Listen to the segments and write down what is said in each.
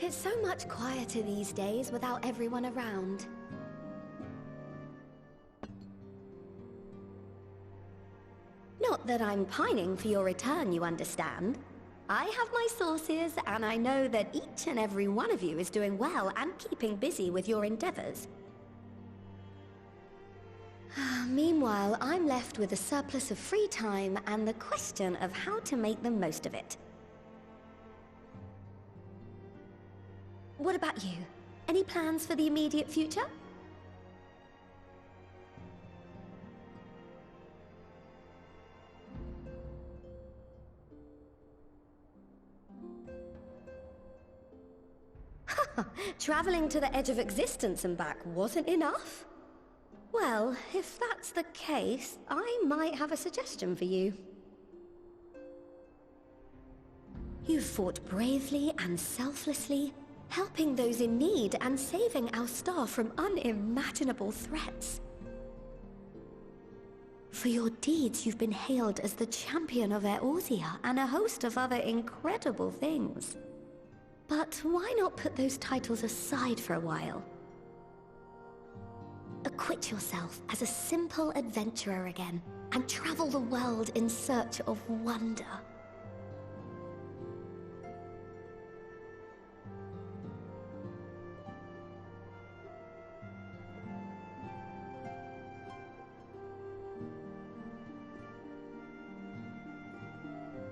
It's so much quieter these days without everyone around. Not that I'm pining for your return, you understand. I have my sources, and I know that each and every one of you is doing well and keeping busy with your endeavors. Meanwhile, I'm left with a surplus of free time and the question of how to make the most of it. What about you? Any plans for the immediate future? Traveling to the edge of existence and back wasn't enough? Well, if that's the case, I might have a suggestion for you. You've fought bravely and selflessly, helping those in need and saving our star from unimaginable threats. For your deeds, you've been hailed as the champion of Eorzea and a host of other incredible things. But why not put those titles aside for a while? Acquit yourself as a simple adventurer again, and travel the world in search of wonder.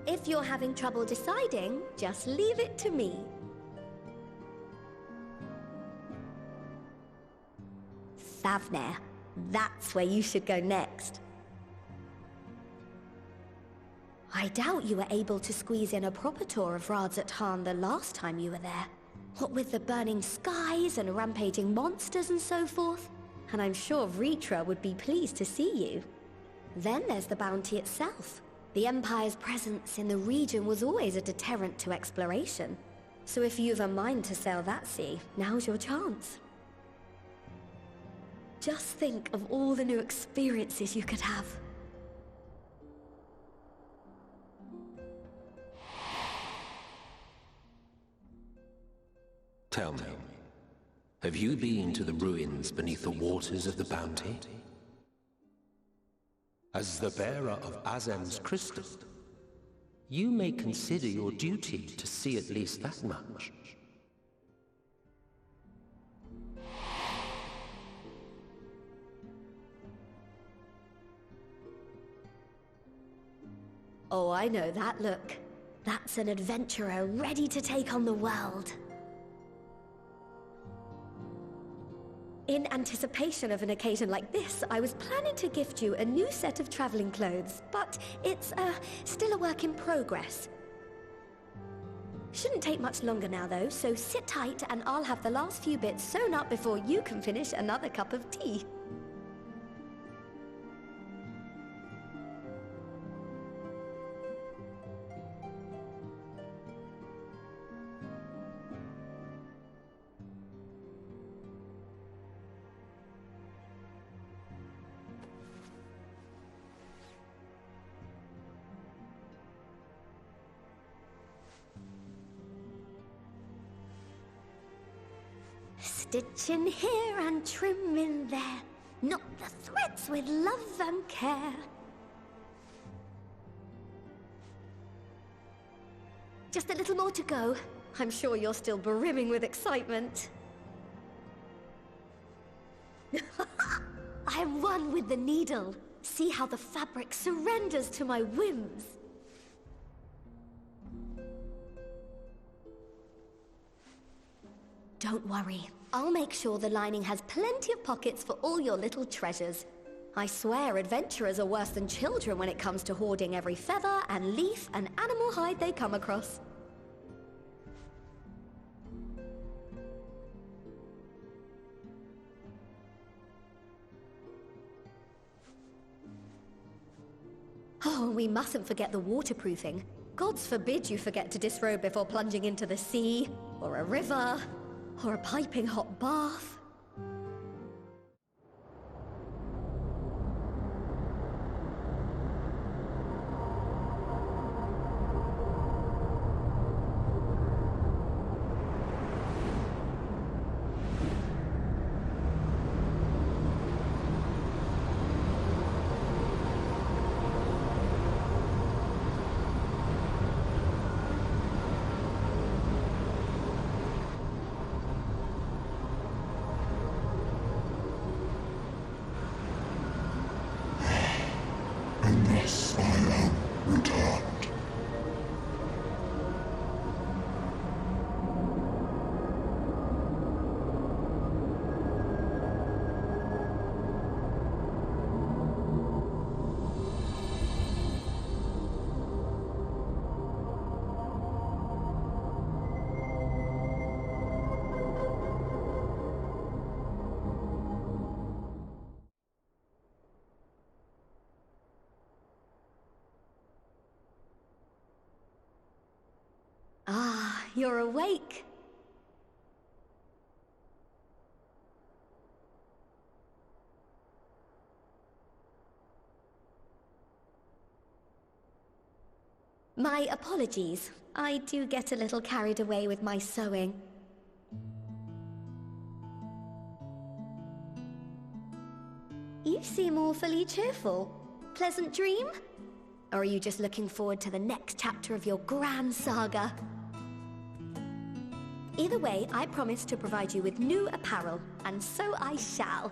If you're having trouble deciding, just leave it to me. Thavnair. That's where you should go next. I doubt you were able to squeeze in a proper tour of Radzat the last time you were there. What with the burning skies and rampaging monsters and so forth. And I'm sure Vritra would be pleased to see you. Then there's the bounty itself. The Empire's presence in the region was always a deterrent to exploration. So if you've a mind to sail that sea, now's your chance. Just think of all the new experiences you could have. Tell me, have you been to the ruins beneath the waters of the Bounty? As the bearer of Azem's crystal, you may consider your duty to see at least that much. Oh, I know that look. That's an adventurer ready to take on the world. In anticipation of an occasion like this, I was planning to gift you a new set of traveling clothes, but it's still a work in progress. Shouldn't take much longer now though, so sit tight and I'll have the last few bits sewn up before you can finish another cup of tea. Stitch in here and trim in there, knot the threads with love and care. Just a little more to go. I'm sure you're still brimming with excitement. I am one with the needle. See how the fabric surrenders to my whims. Don't worry. I'll make sure the lining has plenty of pockets for all your little treasures. I swear adventurers are worse than children when it comes to hoarding every feather and leaf and animal hide they come across. Oh, we mustn't forget the waterproofing. Gods forbid you forget to disrobe before plunging into the sea, or a river, or a piping hot bath. you're awake. My apologies. I do get a little carried away with my sewing. You seem awfully cheerful. Pleasant dream? Or are you just looking forward to the next chapter of your grand saga? Either way, I promise to provide you with new apparel, and so I shall.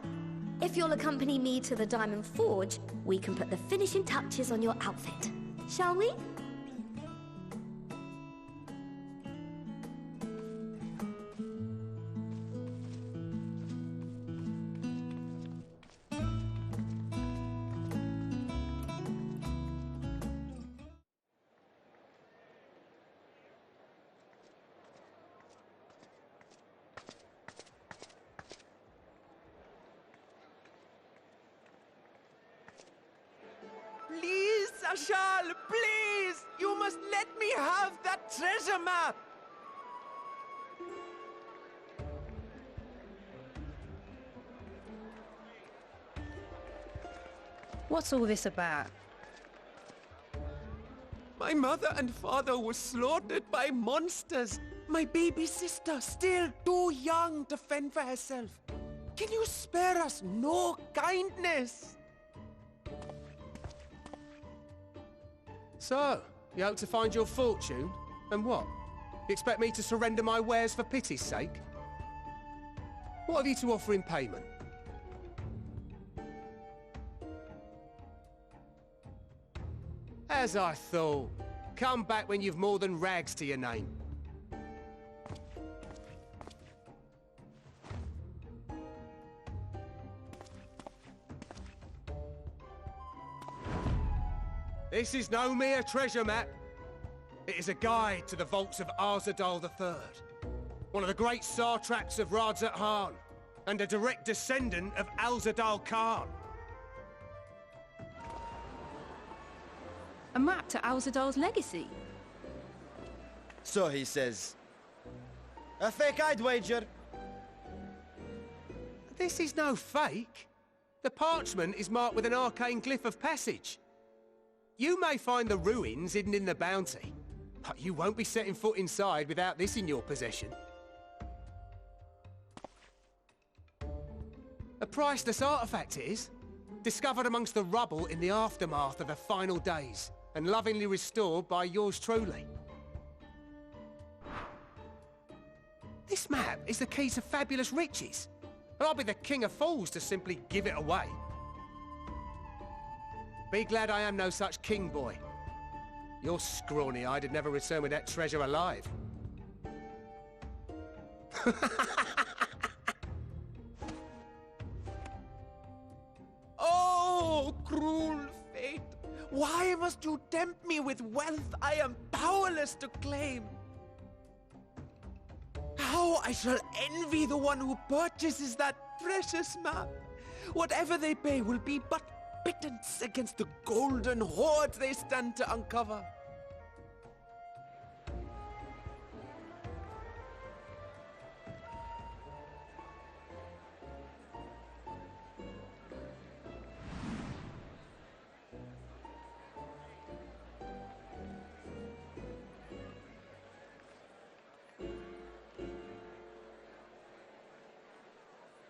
If you'll accompany me to the Diamond Forge, we can put the finishing touches on your outfit. Shall we? Please, Ashal, please! You must let me have that treasure map! What's all this about? My mother and father were slaughtered by monsters. My baby sister, still too young to fend for herself. Can you spare us no kindness? So, you hope to find your fortune? And what? You expect me to surrender my wares for pity's sake? What have you to offer in payment? As I thought. Come back when you've more than rags to your name. This is no mere treasure map. It is a guide to the vaults of Arzadal III, one of the great satraps of Radzat Han, and a direct descendant of Alzadal Khan. A map to Alzadal's legacy? So he says. A fake, I'd wager. This is no fake. The parchment is marked with an arcane glyph of passage. You may find the ruins hidden in the bounty, but you won't be setting foot inside without this in your possession. A priceless artifact it is, discovered amongst the rubble in the aftermath of the final days, and lovingly restored by yours truly. This map is the key to fabulous riches, and I'll be the king of fools to simply give it away. Be glad I am no such king boy. Your scrawny-eyed would never return with that treasure alive. Oh, cruel fate! Why must you tempt me with wealth I am powerless to claim? How I shall envy the one who purchases that precious map! Whatever they pay will be but pittance against the golden hoard they stand to uncover.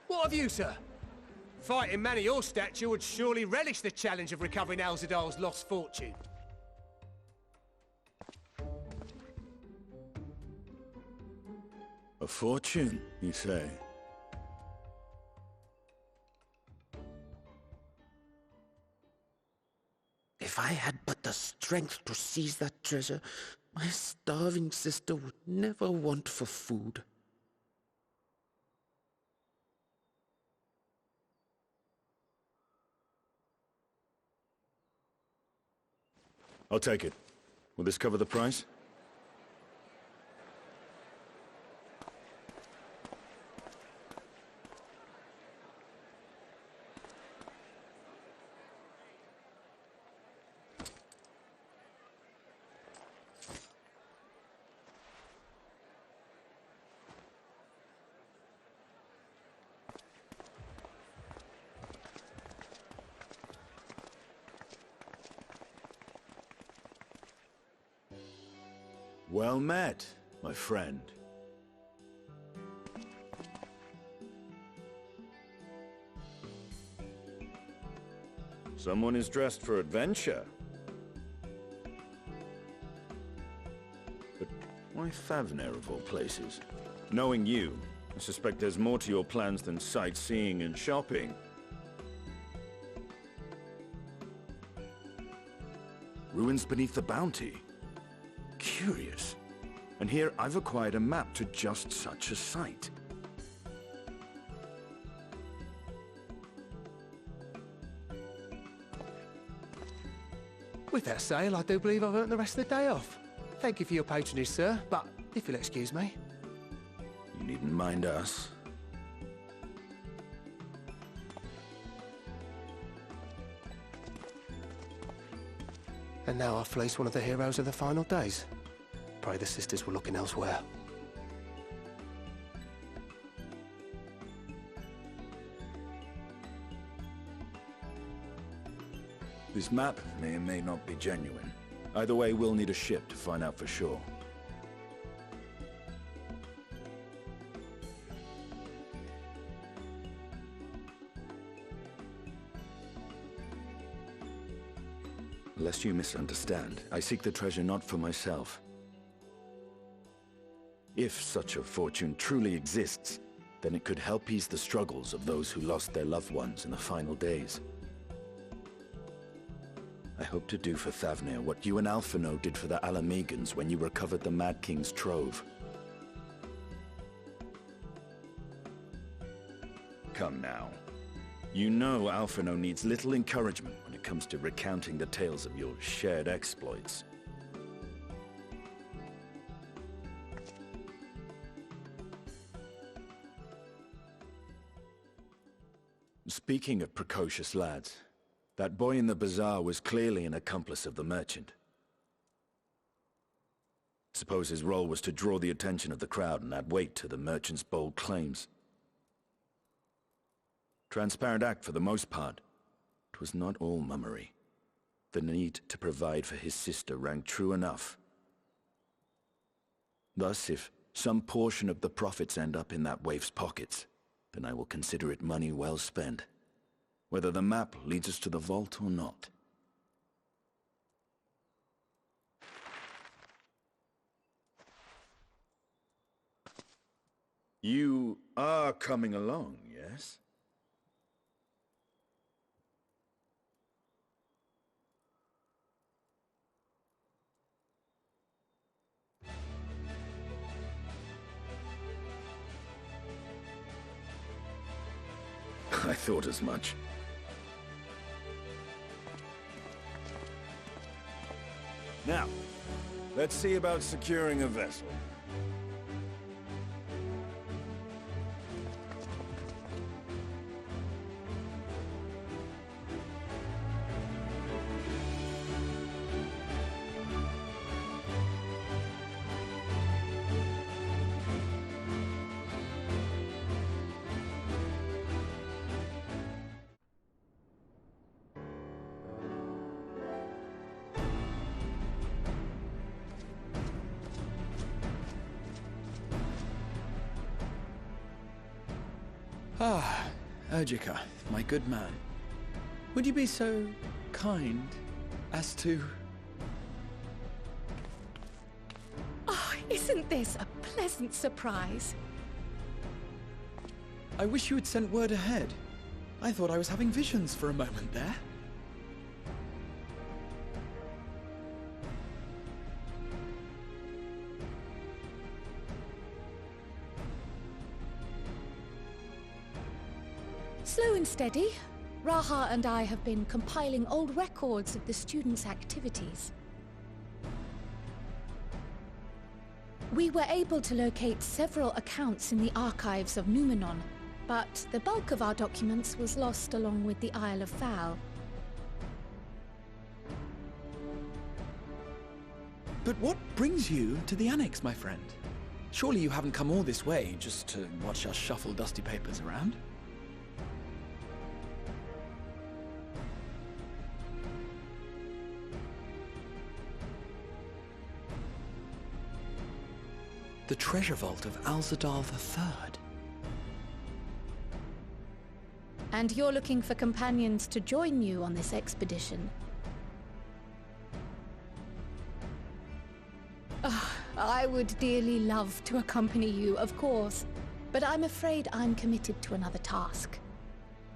What of you, sir? Fighting man of your stature would surely relish the challenge of recovering Alzadal's lost fortune. A fortune, you say? If I had but the strength to seize that treasure, my starving sister would never want for food. I'll take it. Will this cover the price? Well met, my friend. Someone is dressed for adventure. But why Favner of all places? Knowing you, I suspect there's more to your plans than sightseeing and shopping. Ruins beneath the Bounty. Curious. And here I've acquired a map to just such a site. With that sale, I do believe I've earned the rest of the day off. Thank you for your patronage, sir, but if you'll excuse me. You needn't mind us. And now I fleece one of the heroes of the final days. Pray the sisters were looking elsewhere. This map may or may not be genuine. Either way, we'll need a ship to find out for sure. Lest you misunderstand, I seek the treasure not for myself. If such a fortune truly exists, then it could help ease the struggles of those who lost their loved ones in the final days. I hope to do for Thavnir what you and Alphino did for the Alamegans when you recovered the Mad King's trove. Come now. You know Alphino needs little encouragement when it comes to recounting the tales of your shared exploits. Speaking of precocious lads, that boy in the bazaar was clearly an accomplice of the merchant. Suppose his role was to draw the attention of the crowd and add weight to the merchant's bold claims. Transparent act for the most part. It was not all mummery. The need to provide for his sister rang true enough. Thus, if some portion of the profits end up in that waif's pockets, then I will consider it money well spent. Whether the map leads us to the vault or not. You are coming along, yes? I thought as much. Now, let's see about securing a vessel. Ah, Urgica, my good man. Would you be so kind as to... Oh, isn't this a pleasant surprise? I wish you had sent word ahead. I thought I was having visions for a moment there. Slow and steady. Raha and I have been compiling old records of the students' activities. We were able to locate several accounts in the archives of Numenon, but the bulk of our documents was lost along with the Isle of Fowl. But what brings you to the Annex, my friend? Surely you haven't come all this way just to watch us shuffle dusty papers around? The treasure vault of Alzadal III. And you're looking for companions to join you on this expedition? I would dearly love to accompany you, of course, but I'm afraid I'm committed to another task.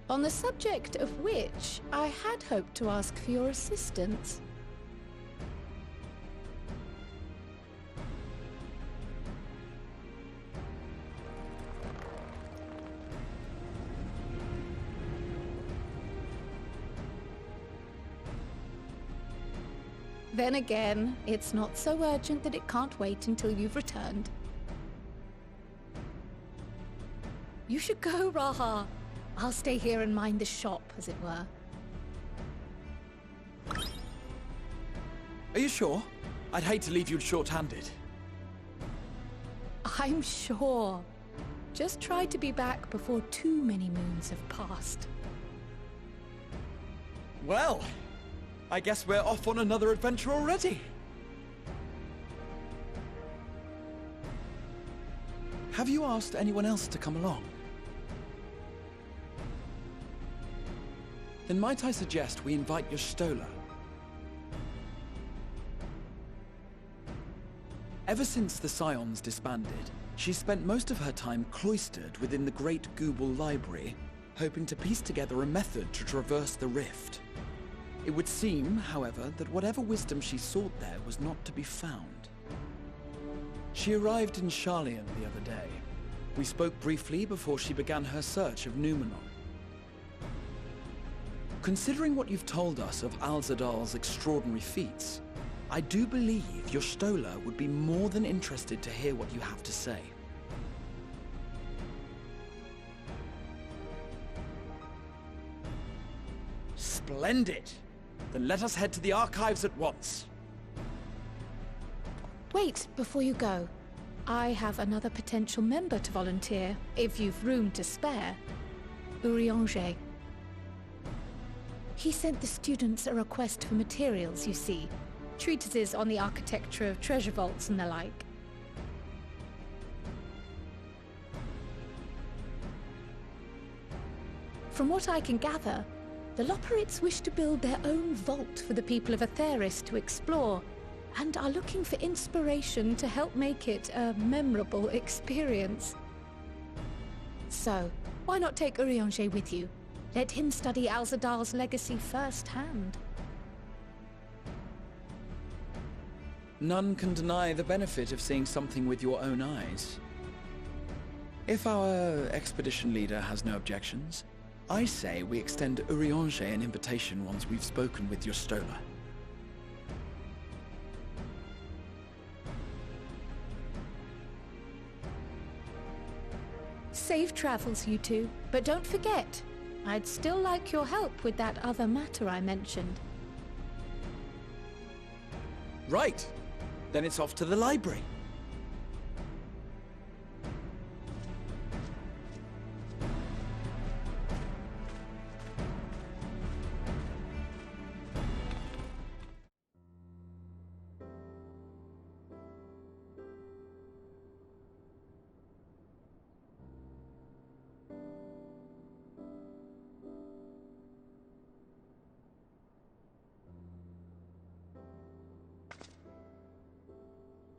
On the subject of which, I had hoped to ask for your assistance. Then again, it's not so urgent that it can't wait until you've returned. You should go, Raha. I'll stay here and mind the shop, as it were. Are you sure? I'd hate to leave you short-handed. I'm sure. Just try to be back before too many moons have passed. Well, I guess we're off on another adventure already. Have you asked anyone else to come along? Then might I suggest we invite your Stola? Ever since the Scions disbanded, she spent most of her time cloistered within the Great Gooble Library, hoping to piece together a method to traverse the rift. It would seem, however, that whatever wisdom she sought there was not to be found. She arrived in Sharlayan the other day. We spoke briefly before she began her search of Numenon. Considering what you've told us of Alzadal's extraordinary feats, I do believe your Stola would be more than interested to hear what you have to say. Splendid! Then let us head to the archives at once. Wait, before you go. I have another potential member to volunteer, if you've room to spare. Urianger. He sent the students a request for materials, you see. Treatises on the architecture of treasure vaults and the like. From what I can gather, the Loperites wish to build their own vault for the people of Atheris to explore, and are looking for inspiration to help make it a memorable experience. So, why not take Urianger with you? Let him study Alzadal's legacy firsthand. None can deny the benefit of seeing something with your own eyes. If our expedition leader has no objections, I say we extend Urianger an invitation once we've spoken with your Stola. Safe travels, you two. But don't forget, I'd still like your help with that other matter I mentioned. Right. Then it's off to the library.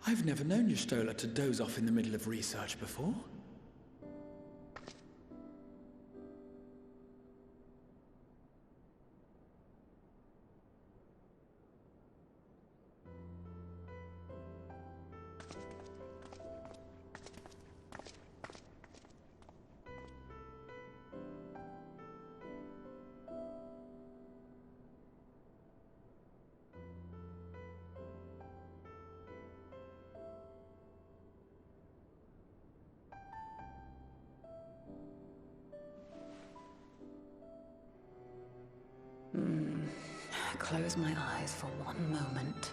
I've never known your Stola to doze off in the middle of research before. Close my eyes for one moment.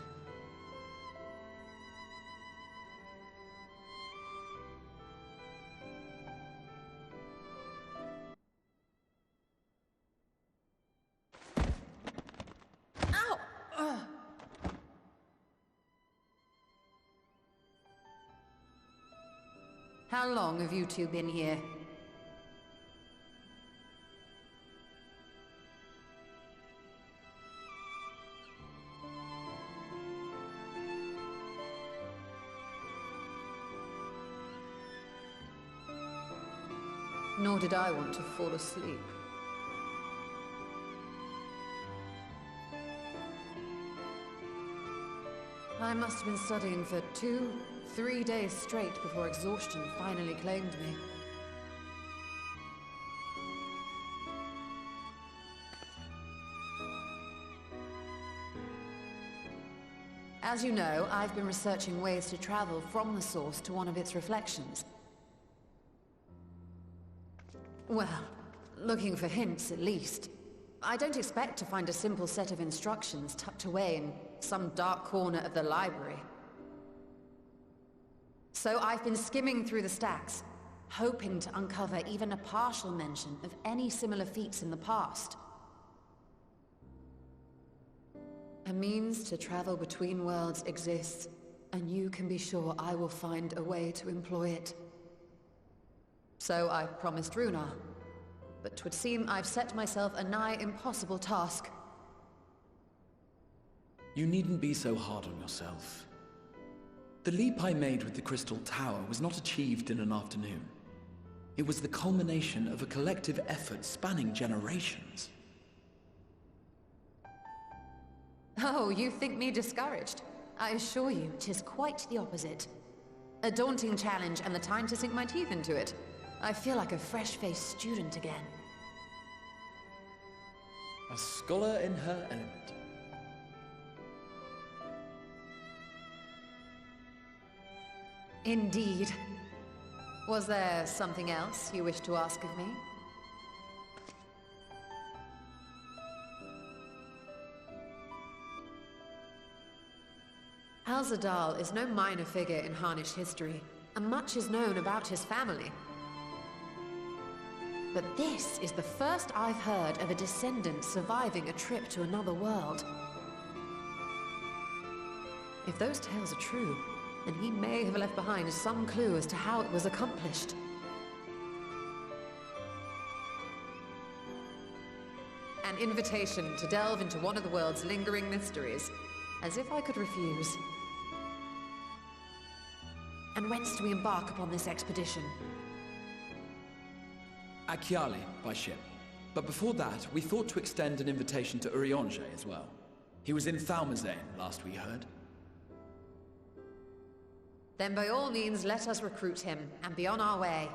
How long have you two been here? Nor did I want to fall asleep. I must have been studying for 2-3 days straight before exhaustion finally claimed me. As you know, I've been researching ways to travel from the source to one of its reflections. Well, looking for hints at least. I don't expect to find a simple set of instructions tucked away in some dark corner of the library. So I've been skimming through the stacks, hoping to uncover even a partial mention of any similar feats in the past. A means to travel between worlds exists, and you can be sure I will find a way to employ it. So I promised Runar, but 'twould seem I've set myself a nigh impossible task. You needn't be so hard on yourself. The leap I made with the Crystal Tower was not achieved in an afternoon. It was the culmination of a collective effort spanning generations. Oh, you think me discouraged? I assure you, 'tis quite the opposite. A daunting challenge and the time to sink my teeth into it. I feel like a fresh-faced student again. A scholar in her element. Indeed. Was there something else you wish to ask of me? Al-Zadal is no minor figure in Harnish history, and much is known about his family. But this is the first I've heard of a descendant surviving a trip to another world. If those tales are true, then he may have left behind some clue as to how it was accomplished. An invitation to delve into one of the world's lingering mysteries, as if I could refuse. And whence do we embark upon this expedition? Akyali, by ship. But before that, we thought to extend an invitation to Urianger as well. He was in Thalmazane, last we heard. Then by all means, let us recruit him, and be on our way.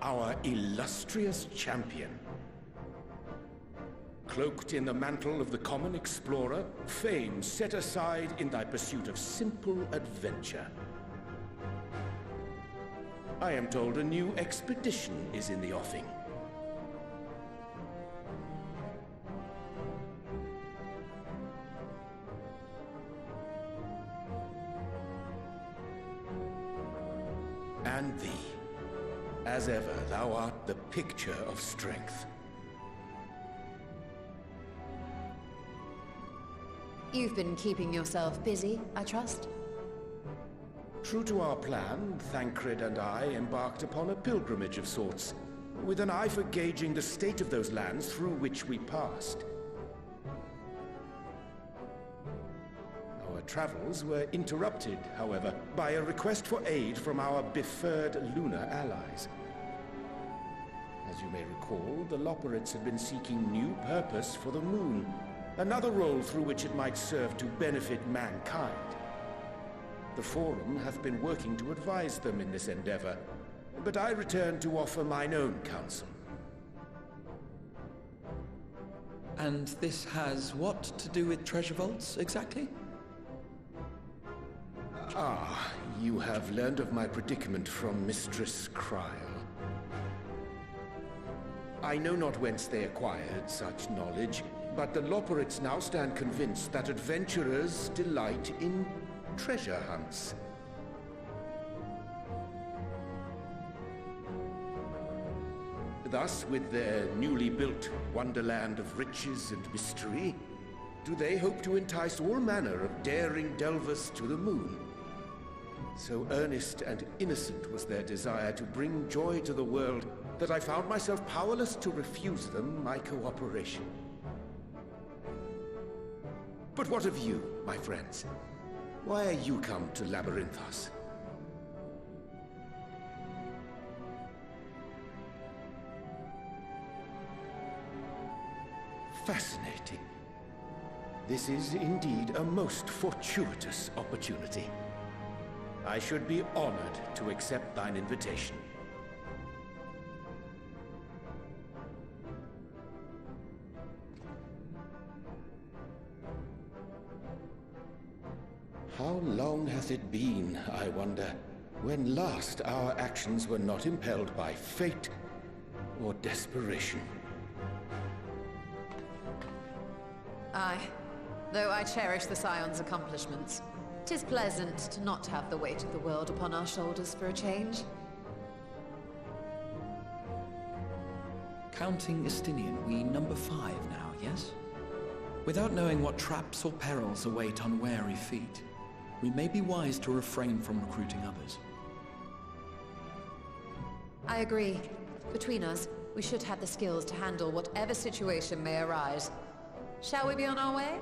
Our illustrious champion. Cloaked in the mantle of the common explorer, fame set aside in thy pursuit of simple adventure. I am told a new expedition is in the offing. And thee. As ever, thou art the picture of strength. You've been keeping yourself busy, I trust? True to our plan, Thancred and I embarked upon a pilgrimage of sorts, with an eye for gauging the state of those lands through which we passed. Our travels were interrupted, however, by a request for aid from our befurred lunar allies. As you may recall, the Loperites had been seeking new purpose for the moon, another role through which it might serve to benefit mankind. The Forum hath been working to advise them in this endeavor, but I return to offer mine own counsel. And this has what to do with treasure vaults, exactly? Ah, you have learned of my predicament from Mistress Kryl. I know not whence they acquired such knowledge, but the Loporrits now stand convinced that adventurers delight in treasure hunts. Thus, with their newly built wonderland of riches and mystery, do they hope to entice all manner of daring delvers to the moon. So earnest and innocent was their desire to bring joy to the world that I found myself powerless to refuse them my cooperation. But what of you, my friends? Why are you come to Labyrinthos? Fascinating. This is indeed a most fortuitous opportunity. I should be honored to accept thine invitation. How long hath it been, I wonder, when last our actions were not impelled by fate or desperation? Aye. Though I cherish the Scion's accomplishments, 'tis pleasant to not have the weight of the world upon our shoulders for a change. Counting Estinian, we number 5 now, yes? Without knowing what traps or perils await unwary feet, we may be wise to refrain from recruiting others. I agree. Between us, we should have the skills to handle whatever situation may arise. Shall we be on our way?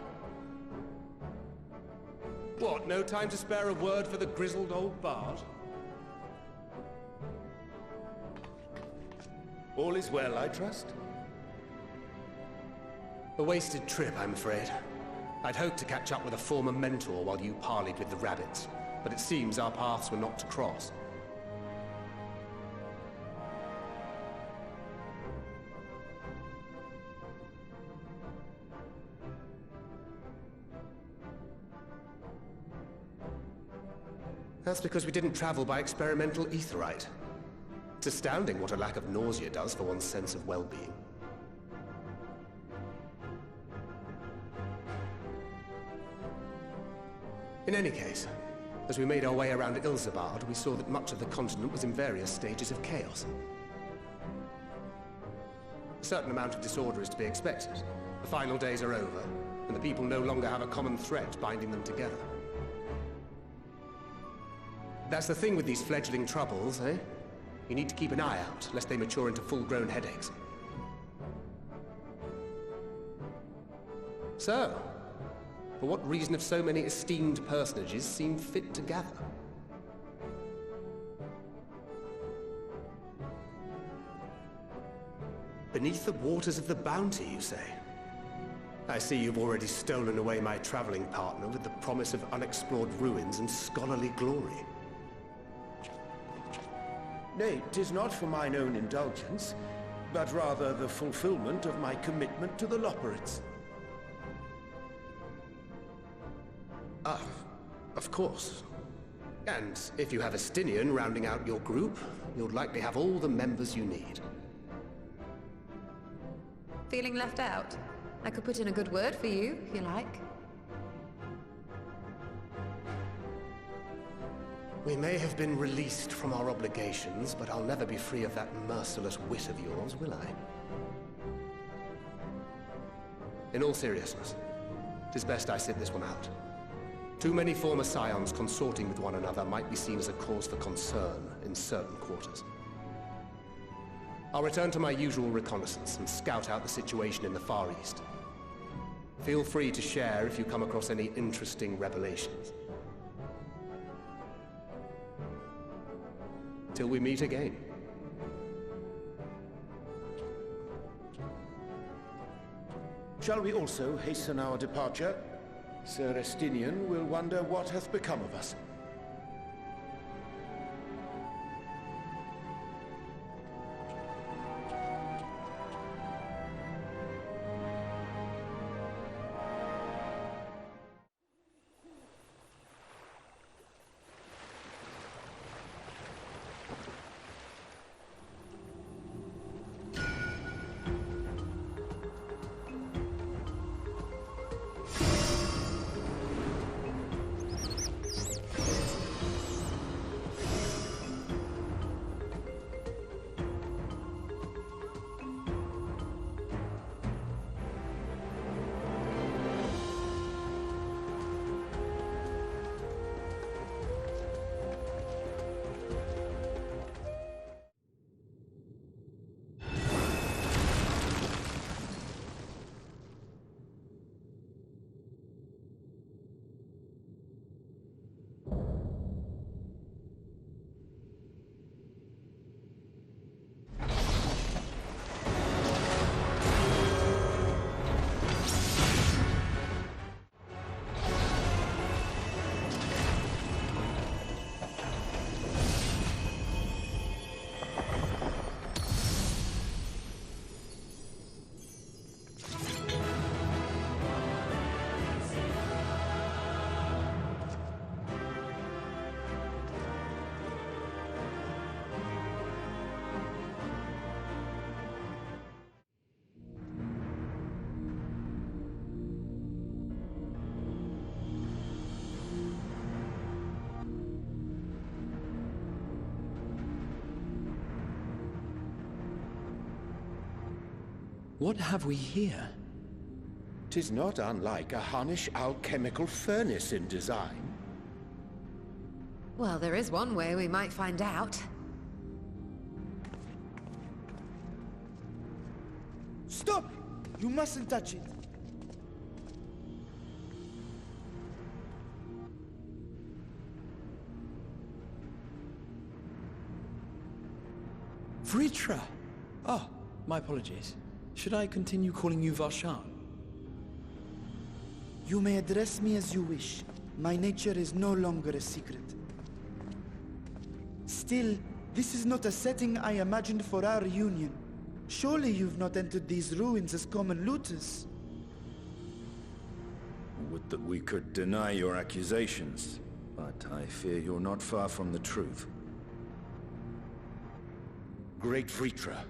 What, no time to spare a word for the grizzled old bard? All is well, I trust? A wasted trip, I'm afraid. I'd hoped to catch up with a former mentor while you parleyed with the rabbits, but it seems our paths were not to cross. That's because we didn't travel by experimental etherite. It's astounding what a lack of nausea does for one's sense of well-being. In any case, as we made our way around Ilzabard, we saw that much of the continent was in various stages of chaos. A certain amount of disorder is to be expected. The final days are over, and the people no longer have a common thread binding them together. That's the thing with these fledgling troubles, eh? You need to keep an eye out, lest they mature into full-grown headaches. So, for what reason have so many esteemed personages seemed fit to gather? Beneath the waters of the Bounty, you say? I see you've already stolen away my traveling partner with the promise of unexplored ruins and scholarly glory. Nay, 'tis not for mine own indulgence, but rather the fulfillment of my commitment to the Loporrits. Ah, of course. And if you have Estinian rounding out your group, you'll likely have all the members you need. Feeling left out? I could put in a good word for you, if you like. We may have been released from our obligations, but I'll never be free of that merciless wit of yours, will I? In all seriousness, it is best I sit this one out. Too many former scions consorting with one another might be seen as a cause for concern in certain quarters. I'll return to my usual reconnaissance and scout out the situation in the Far East. Feel free to share if you come across any interesting revelations. Till we meet again. Shall we also hasten our departure? Sir Estinian will wonder what hath become of us. What have we here? 'Tis not unlike a Harnish alchemical furnace in design. Well, there is one way we might find out. Stop! You mustn't touch it. Vritra! Oh, my apologies. Should I continue calling you Varshan? You may address me as you wish. My nature is no longer a secret. Still, this is not a setting I imagined for our reunion. Surely you've not entered these ruins as common looters. Would that we could deny your accusations, but I fear you're not far from the truth. Great Vritra,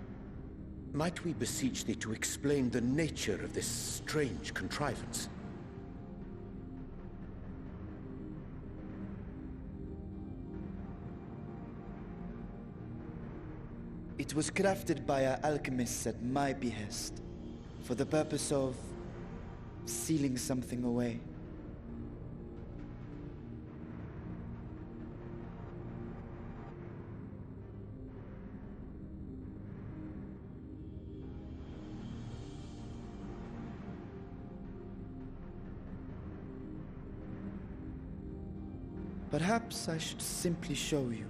might we beseech thee to explain the nature of this strange contrivance? It was crafted by our alchemists at my behest, for the purpose of sealing something away. Perhaps I should simply show you.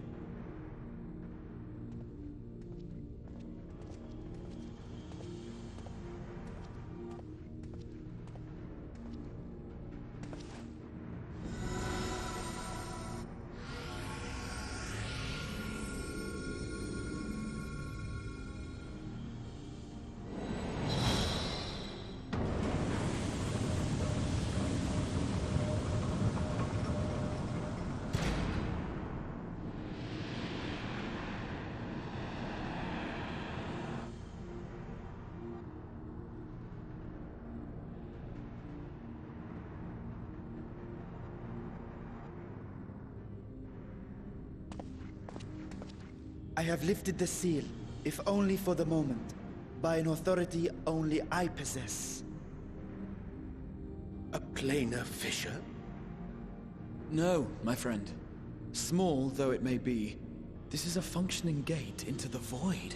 I have lifted the seal, if only for the moment, by an authority only I possess. A planar fissure? No, my friend. Small though it may be, this is a functioning gate into the void.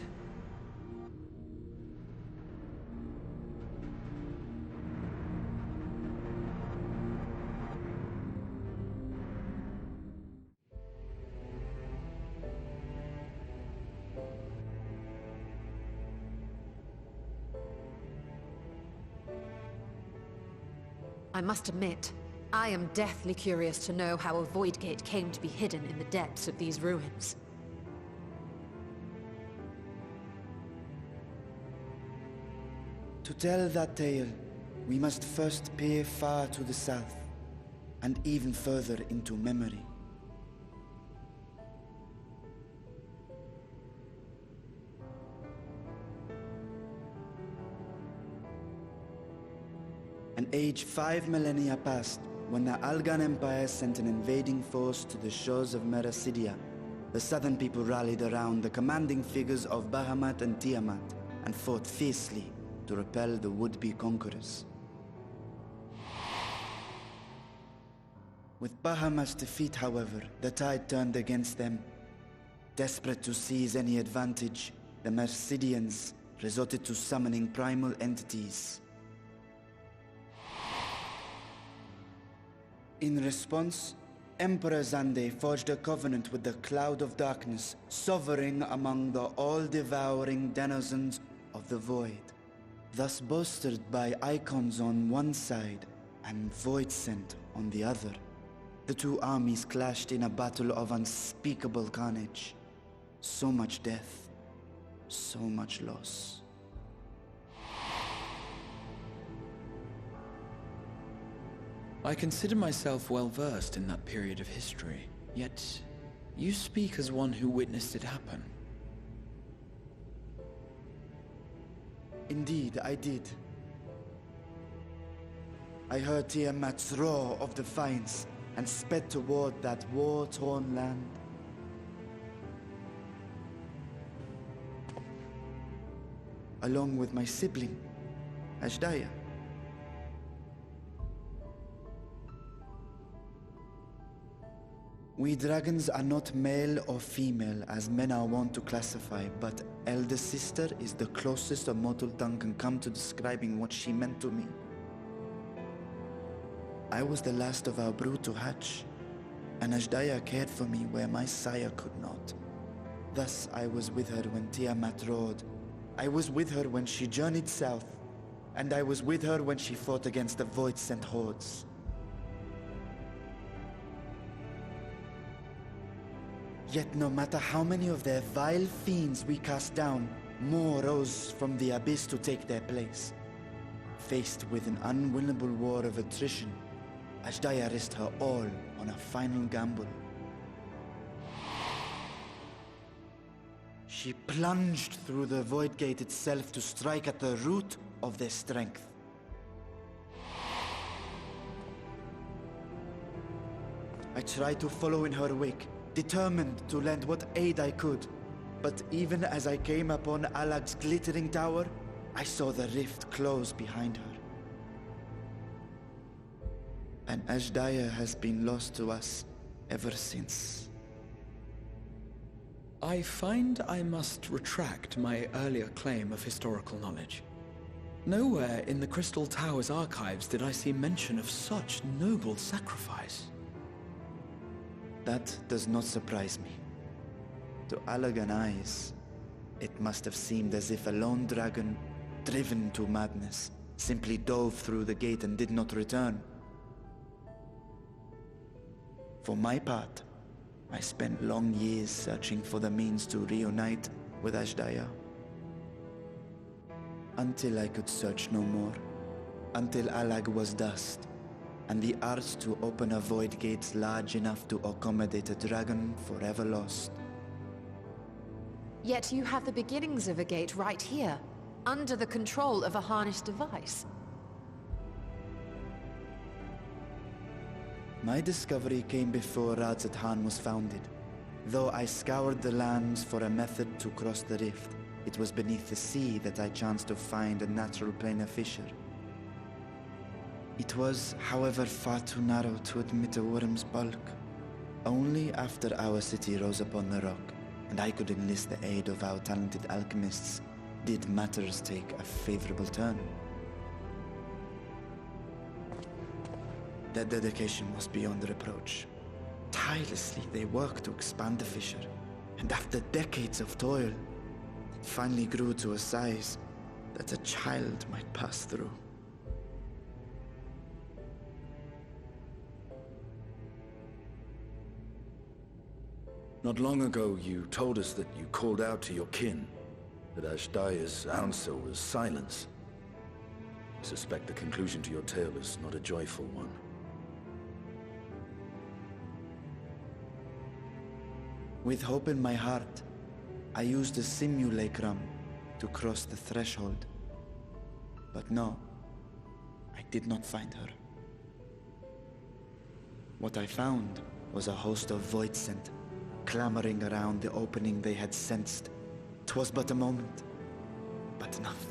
I must admit, I am deathly curious to know how a void gate came to be hidden in the depths of these ruins. To tell that tale, we must first peer far to the south, and even further into memory. An age 5 millennia past, when the Algan Empire sent an invading force to the shores of Meracidia, the southern people rallied around the commanding figures of Bahamut and Tiamat, and fought fiercely to repel the would-be conquerors. With Bahamut's defeat, however, the tide turned against them. Desperate to seize any advantage, the Mercidians resorted to summoning primal entities. In response, Emperor Zande forged a covenant with the Cloud of Darkness, sovereign among the all-devouring denizens of the Void. Thus bolstered by icons on one side and Voidsent on the other, the two armies clashed in a battle of unspeakable carnage. So much death, so much loss. I consider myself well-versed in that period of history, yet you speak as one who witnessed it happen. Indeed, I did. I heard Tiamat's roar of defiance and sped toward that war-torn land. Along with my sibling, Ashdaya. We dragons are not male or female as men are wont to classify, but elder sister is the closest a mortal tongue can come to describing what she meant to me. I was the last of our brood to hatch, and Ashdaya cared for me where my sire could not. Thus I was with her when Tiamat roared. I was with her when she journeyed south, and I was with her when she fought against the Void-sent hordes. Yet no matter how many of their vile fiends we cast down, more rose from the abyss to take their place. Faced with an unwinnable war of attrition, Ashdaya risked her all on a final gamble. She plunged through the Void Gate itself to strike at the root of their strength. I tried to follow in her wake, determined to lend what aid I could. But even as I came upon Alag's glittering tower, I saw the rift close behind her. And Ashdaya has been lost to us ever since. I find I must retract my earlier claim of historical knowledge. Nowhere in the Crystal Tower's archives did I see mention of such noble sacrifice. That does not surprise me. To Allagan eyes, it must have seemed as if a lone dragon, driven to madness, simply dove through the gate and did not return. For my part, I spent long years searching for the means to reunite with Ashdaya. Until I could search no more. Until Allag was dust, and the arts to open a void gate large enough to accommodate a dragon forever lost. Yet you have the beginnings of a gate right here, under the control of a harnessed device. My discovery came before Radzat was founded. Though I scoured the lands for a method to cross the rift, it was beneath the sea that I chanced to find a natural planar fissure. It was, however, far too narrow to admit a worm's bulk. Only after our city rose upon the rock, and I could enlist the aid of our talented alchemists, did matters take a favorable turn. Their dedication was beyond reproach. Tirelessly they worked to expand the fissure, and after decades of toil, it finally grew to a size that a child might pass through. Not long ago, you told us that you called out to your kin, that Ashdaya's answer was silence. I suspect the conclusion to your tale is not a joyful one. With hope in my heart, I used a simulacrum to cross the threshold. But no, I did not find her. What I found was a host of Void-sent, clamoring around the opening they had sensed. 'Twas but a moment, but enough.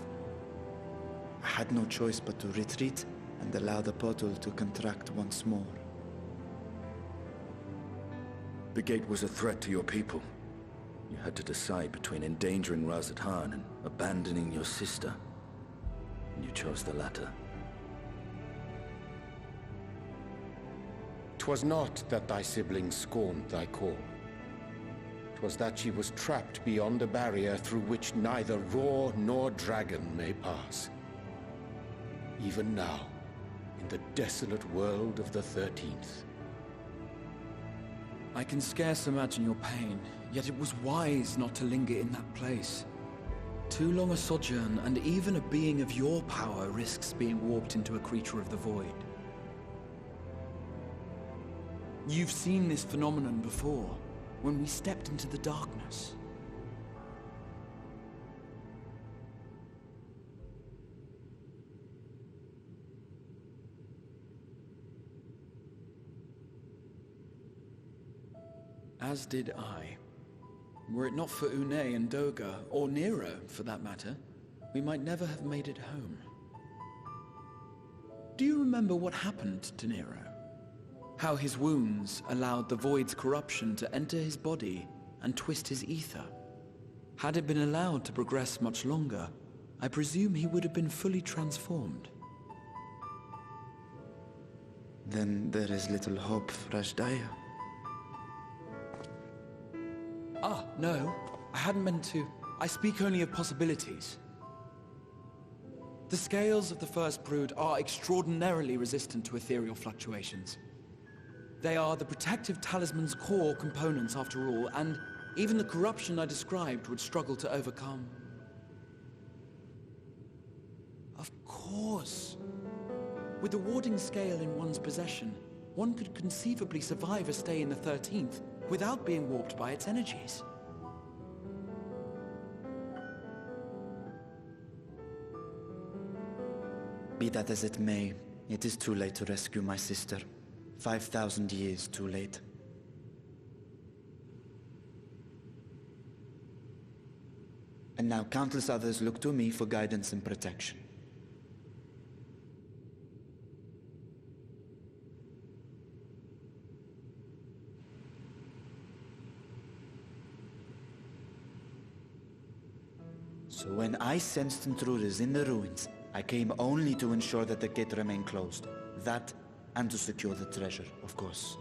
I had no choice but to retreat and allow the portal to contract once more. The gate was a threat to your people. You had to decide between endangering Razat and abandoning your sister. And you chose the latter. 'Twas not that thy siblings scorned thy call. 'Twas that she was trapped beyond a barrier through which neither roar nor dragon may pass. Even now, in the desolate world of the 13th. I can scarce imagine your pain, yet it was wise not to linger in that place. Too long a sojourn, and even a being of your power risks being warped into a creature of the void. You've seen this phenomenon before, when we stepped into the darkness. As did I. Were it not for Une and Doga, or Nero for that matter, we might never have made it home. Do you remember what happened to Nero? How his wounds allowed the Void's corruption to enter his body and twist his ether? Had it been allowed to progress much longer, I presume he would have been fully transformed. Then there is little hope for Ashdaya. Ah, no. I hadn't meant to. I speak only of possibilities. The scales of the First Brood are extraordinarily resistant to ethereal fluctuations. They are the protective talisman's core components after all, and even the corruption I described would struggle to overcome. Of course. With the warding scale in one's possession, one could conceivably survive a stay in the 13th without being warped by its energies. Be that as it may, it is too late to rescue my sister. 5,000 years too late. And now countless others look to me for guidance and protection. So when I sensed intruders in the ruins, I came only to ensure that the gate remained closed. That, and to secure the treasure, of course.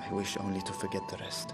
I wish only to forget the rest.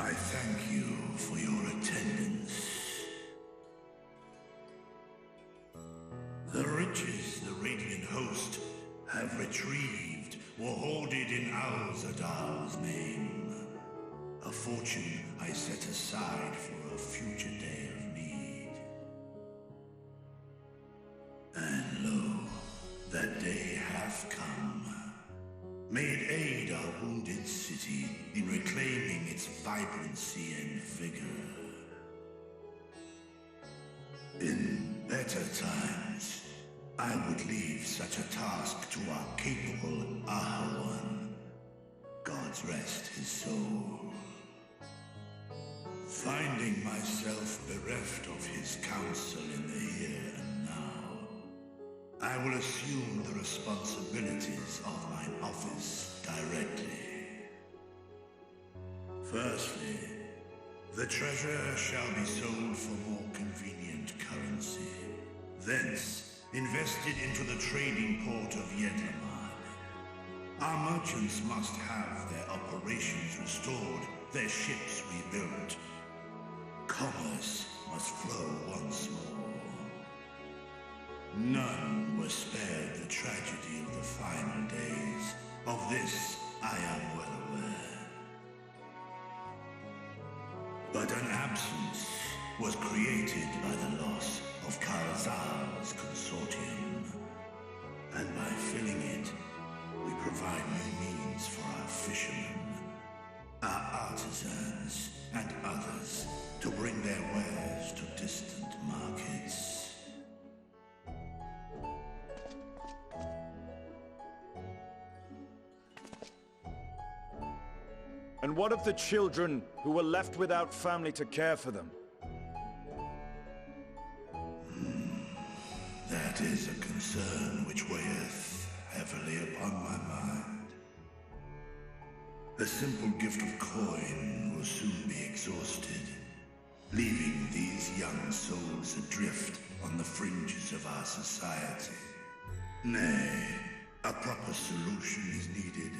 I thank you for your attendance. The riches the Radiant Host have retrieved were hoarded in Al-Zadal's name. A fortune I set aside for a future day of need. And lo, that day hath come. May it aid our wounded city in reclaiming its vibrancy and vigor. In better times, I would leave such a task to our capable Ahawan. God's rest his soul. Finding myself bereft of his counsel in the here and now, I will assume the responsibilities of mine office directly. Firstly, the treasure shall be sold for more convenient currency. Thence, invested into the trading port of Yedlamad. Our merchants must have their operations restored, their ships rebuilt. Commerce must flow once more. None were spared the tragedy of the final days. Of this, I am well aware. But an absence was created by the loss of Karazal's consortium. And by filling it, we provide new means for our fishermen, our artisans, and others to bring their wares to distant markets. And what of the children who were left without family to care for them? That is a concern which weigheth heavily upon my mind. The simple gift of coin will soon be exhausted, leaving these young souls adrift on the fringes of our society. Nay, a proper solution is needed,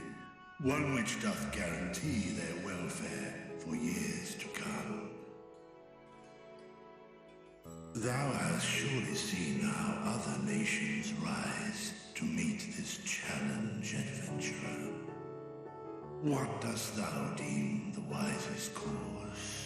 one which doth guarantee their welfare for years to come. Thou hast surely seen how other nations rise to meet this challenge, adventurer. What dost thou deem the wisest course?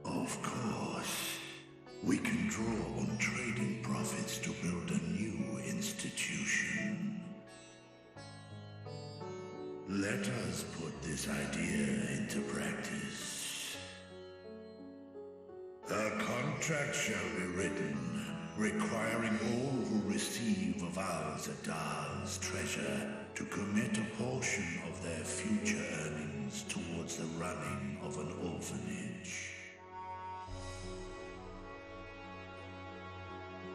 Of course, we can draw on trading profits to build a new institution. Let us put this idea into practice. A contract shall be written, requiring all who receive of Al-Zadal's treasure to commit a portion of their future earnings towards the running of an orphanage.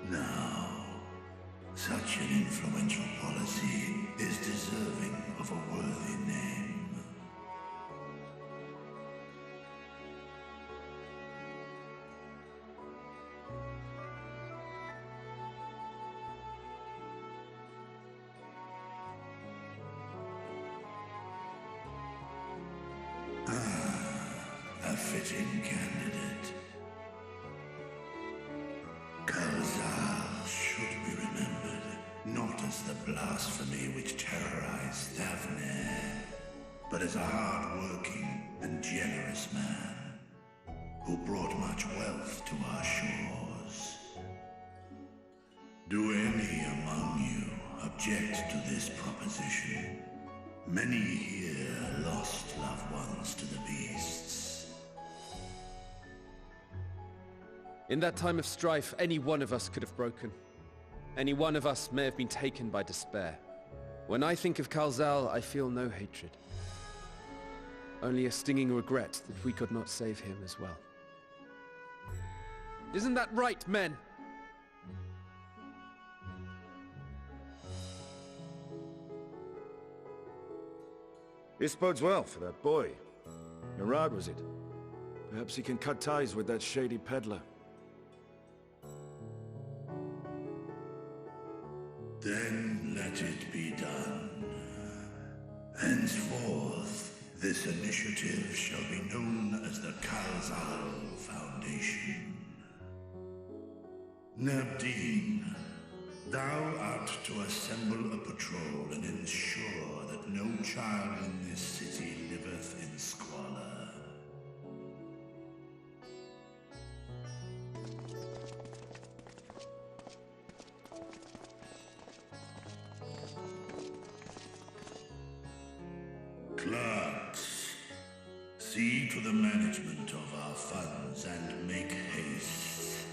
Now, such an influential policy is deserving of a worthy name. A fitting candidate. Karazal should be remembered, not as the blasphemy which terrorized Thavne, but as a hard-working and generous man who brought much wealth to our shores. Do any among you object to this proposition? Many here lost loved ones to the beasts. In that time of strife, any one of us could have broken. Any one of us may have been taken by despair. When I think of Kalzal, I feel no hatred. Only a stinging regret that we could not save him as well. Isn't that right, men? This bodes well for that boy. Murad, was it? Perhaps he can cut ties with that shady peddler. Then let it be done. Henceforth, this initiative shall be known as the Kalzal Foundation. Nabdeen, thou art to assemble a patrol and ensure that no child in this city liveth in squalor. Clerks, see to the management of our funds and make haste.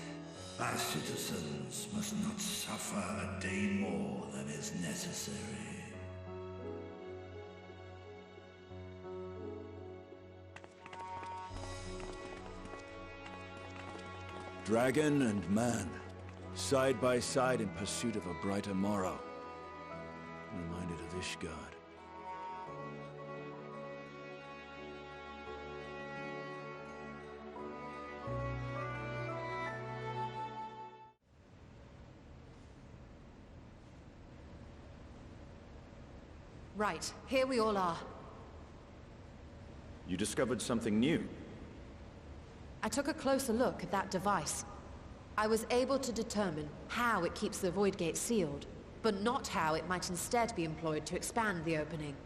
Our citizens must not suffer a day more than is necessary. Dragon and man, side by side in pursuit of a brighter morrow. Reminded of Ishgard. Right, here we all are. You discovered something new? I took a closer look at that device. I was able to determine how it keeps the Void Gate sealed, but not how it might instead be employed to expand the opening.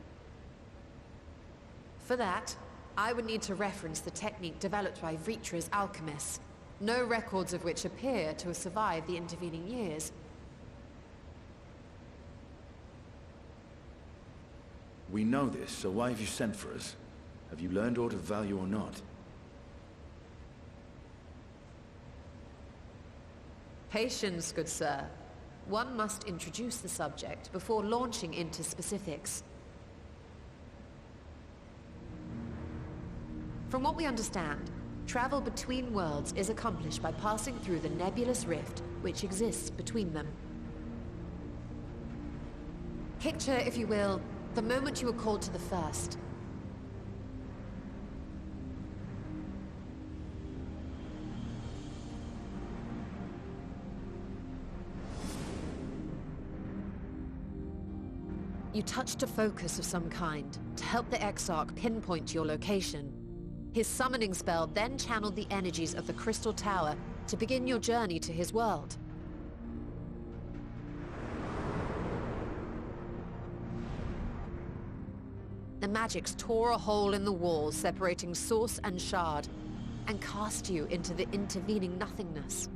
For that, I would need to reference the technique developed by Vritra's alchemists, no records of which appear to have survived the intervening years. We know this, so why have you sent for us? Have you learned aught of value or not? Patience, good sir. One must introduce the subject before launching into specifics. From what we understand, travel between worlds is accomplished by passing through the nebulous rift which exists between them. Picture, if you will, the moment you were called to the first. You touched a focus of some kind to help the Exarch pinpoint your location. His summoning spell then channeled the energies of the Crystal Tower to begin your journey to his world. The magics tore a hole in the wall separating source and shard, and cast you into the intervening nothingness.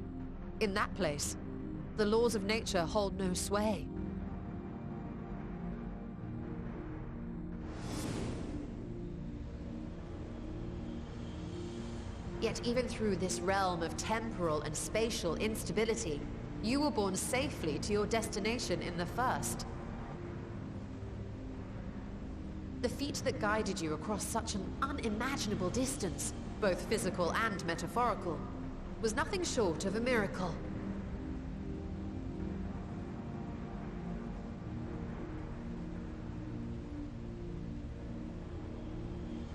In that place, the laws of nature hold no sway. Yet even through this realm of temporal and spatial instability, you were borne safely to your destination in the first. The feat that guided you across such an unimaginable distance, both physical and metaphorical, was nothing short of a miracle.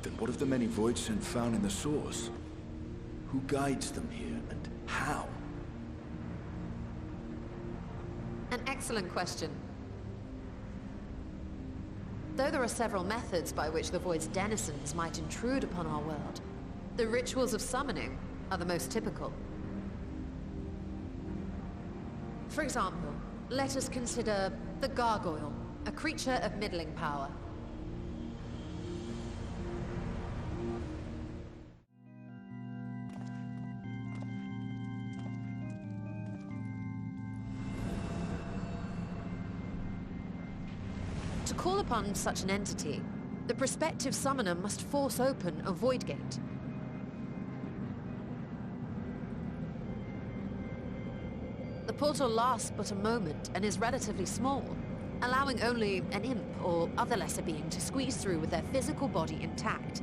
Then what of the many Voidsent found in the source? Who guides them here, and how? An excellent question. Though there are several methods by which the Void's denizens might intrude upon our world, the rituals of summoning are the most typical. For example, let us consider the Gargoyle, a creature of middling power. To call upon such an entity, the prospective summoner must force open a void gate. The portal lasts but a moment and is relatively small, allowing only an imp or other lesser being to squeeze through with their physical body intact.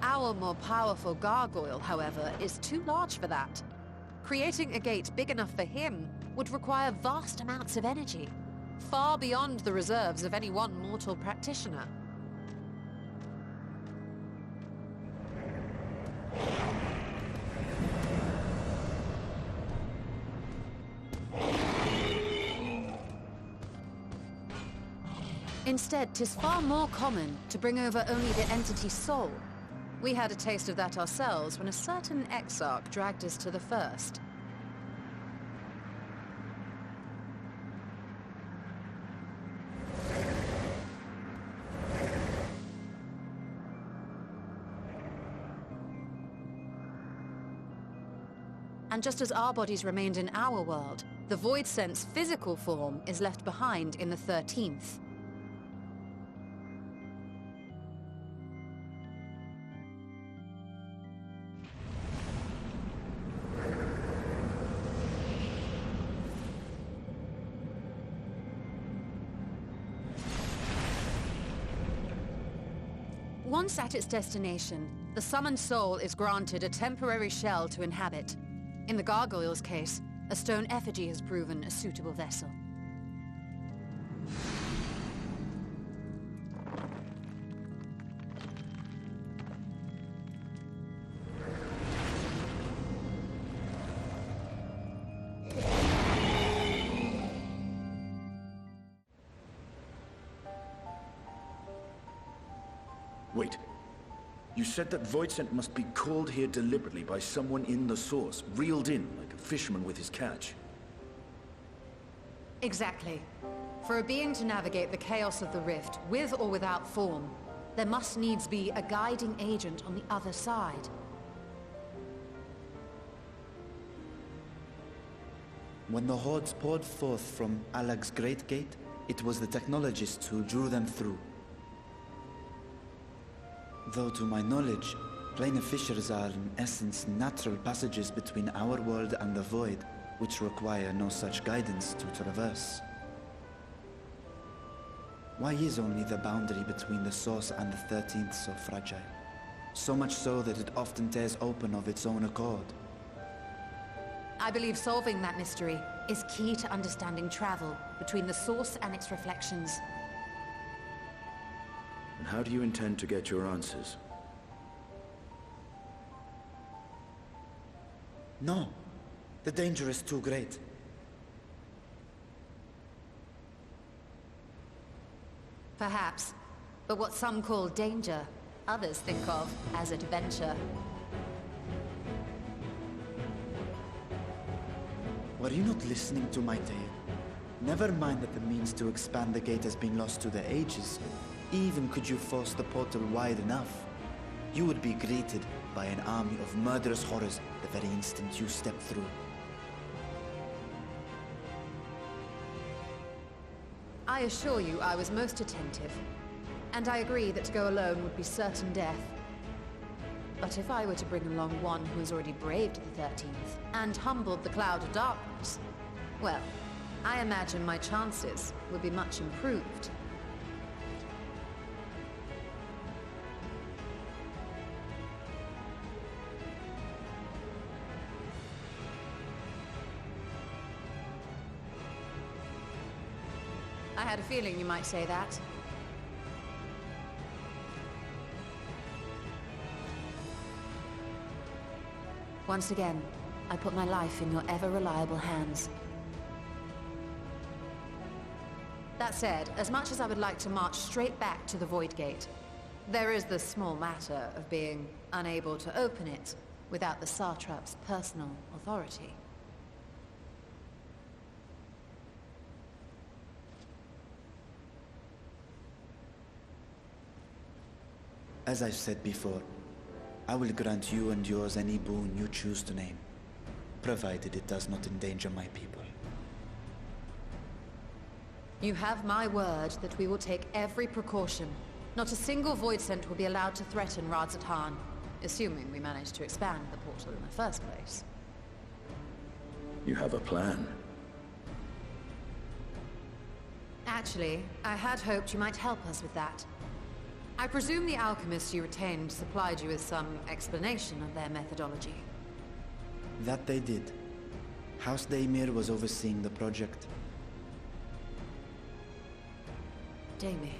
Our more powerful gargoyle, however, is too large for that. Creating a gate big enough for him would require vast amounts of energy, far beyond the reserves of any one mortal practitioner. Instead, 'tis far more common to bring over only the entity's soul. We had a taste of that ourselves when a certain exarch dragged us to the first. And just as our bodies remained in our world, the Void Sense physical form is left behind in the 13th. Once at its destination, the summoned soul is granted a temporary shell to inhabit. In the gargoyle's case, a stone effigy has proven a suitable vessel. Wait. You said that Voidsent must be called here deliberately by someone in the source, reeled in like a fisherman with his catch. Exactly. For a being to navigate the chaos of the rift, with or without form, there must needs be a guiding agent on the other side. When the hordes poured forth from Alag's Great Gate, it was the technologists who drew them through. Though to my knowledge, planar fissures are in essence natural passages between our world and the void, which require no such guidance to traverse. Why is only the boundary between the source and the 13th so fragile? So much so that it often tears open of its own accord. I believe solving that mystery is key to understanding travel between the source and its reflections. And how do you intend to get your answers? No. The danger is too great. Perhaps. But what some call danger, others think of as adventure. Were you not listening to my tale? Never mind that the means to expand the gate has been lost to the ages. Even could you force the portal wide enough, you would be greeted by an army of murderous horrors the very instant you step through. I assure you I was most attentive. And I agree that to go alone would be certain death. But if I were to bring along one who has already braved the 13th, and humbled the cloud of darkness, well, I imagine my chances would be much improved. I had a feeling you might say that. Once again, I put my life in your ever-reliable hands. That said, as much as I would like to march straight back to the Void Gate, there is the small matter of being unable to open it without the Satrap's personal authority. As I've said before, I will grant you and yours any boon you choose to name, provided it does not endanger my people. You have my word that we will take every precaution. Not a single Voidsent will be allowed to threaten Radzat-Han, assuming we manage to expand the portal in the first place. You have a plan. Actually, I had hoped you might help us with that. I presume the alchemists you retained supplied you with some explanation of their methodology. That they did. House Daymir was overseeing the project. Daymir.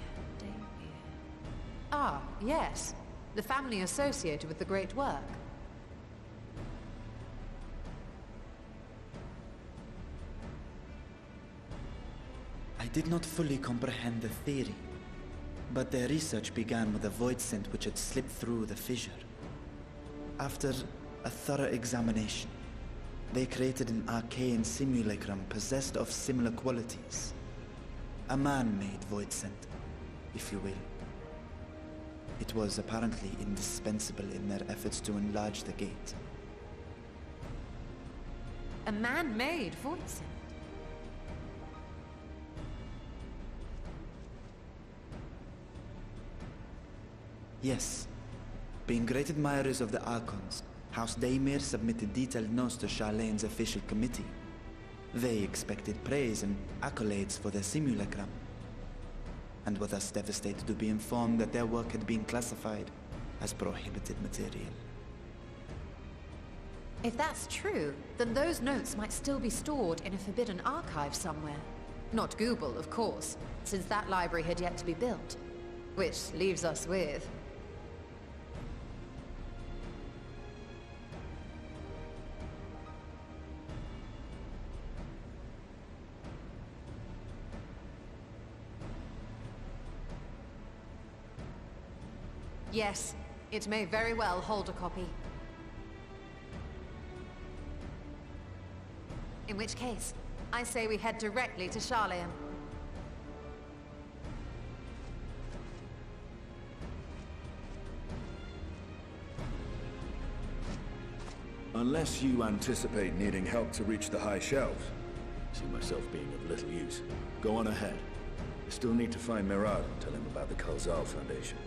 Ah, yes. The family associated with the great work. I did not fully comprehend the theory, But their research began with a void scent which had slipped through the fissure. After a thorough examination, they created an arcane simulacrum possessed of similar qualities. A man-made void scent, if you will. It was apparently indispensable in their efforts to enlarge the gate. A man-made void scent? Yes. Being great admirers of the Archons, House Daemir submitted detailed notes to Charlene's official committee. They expected praise and accolades for their simulacrum, and were thus devastated to be informed that their work had been classified as prohibited material. If that's true, then those notes might still be stored in a forbidden archive somewhere. Not Google, of course, since that library had yet to be built. Which leaves us with... Yes, it may very well hold a copy. In which case, I say we head directly to Charlene. Unless you anticipate needing help to reach the high shelves. I see myself being of little use. Go on ahead. I still need to find Mirad and tell him about the Khalzal Foundation.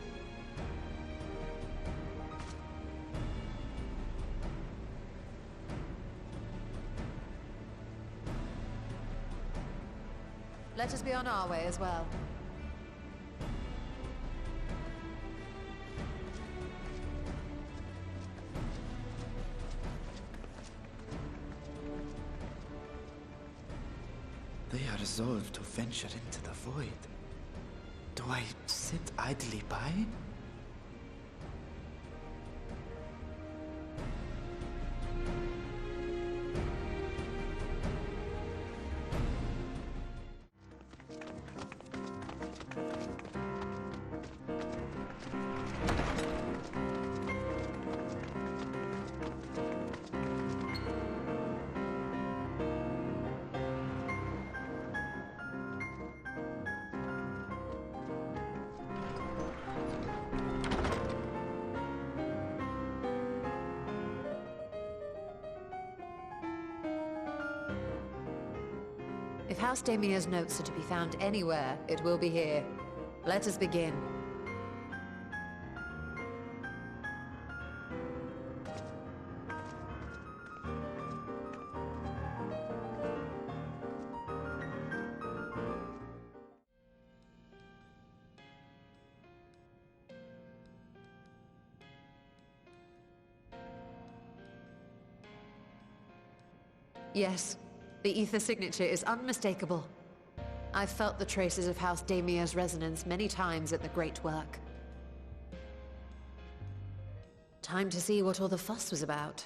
Let us be on our way as well. They are resolved to venture into the void. Do I sit idly by? If House Daemir's notes are to be found anywhere, it will be here. Let us begin. Yes. The ether signature is unmistakable. I've felt the traces of House Daemir's resonance many times at the Great Work. Time to see what all the fuss was about.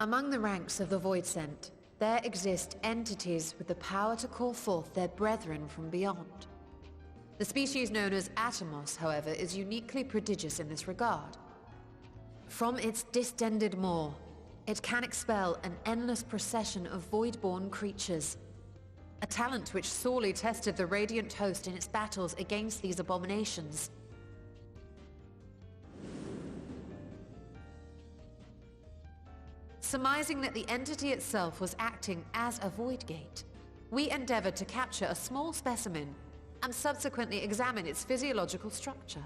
Among the ranks of the Voidsent, there exist entities with the power to call forth their brethren from beyond. The species known as Atomos, however, is uniquely prodigious in this regard. From its distended maw, it can expel an endless procession of void-born creatures, a talent which sorely tested the Radiant Host in its battles against these abominations. Surmising that the entity itself was acting as a void gate, we endeavored to capture a small specimen and subsequently examine its physiological structure.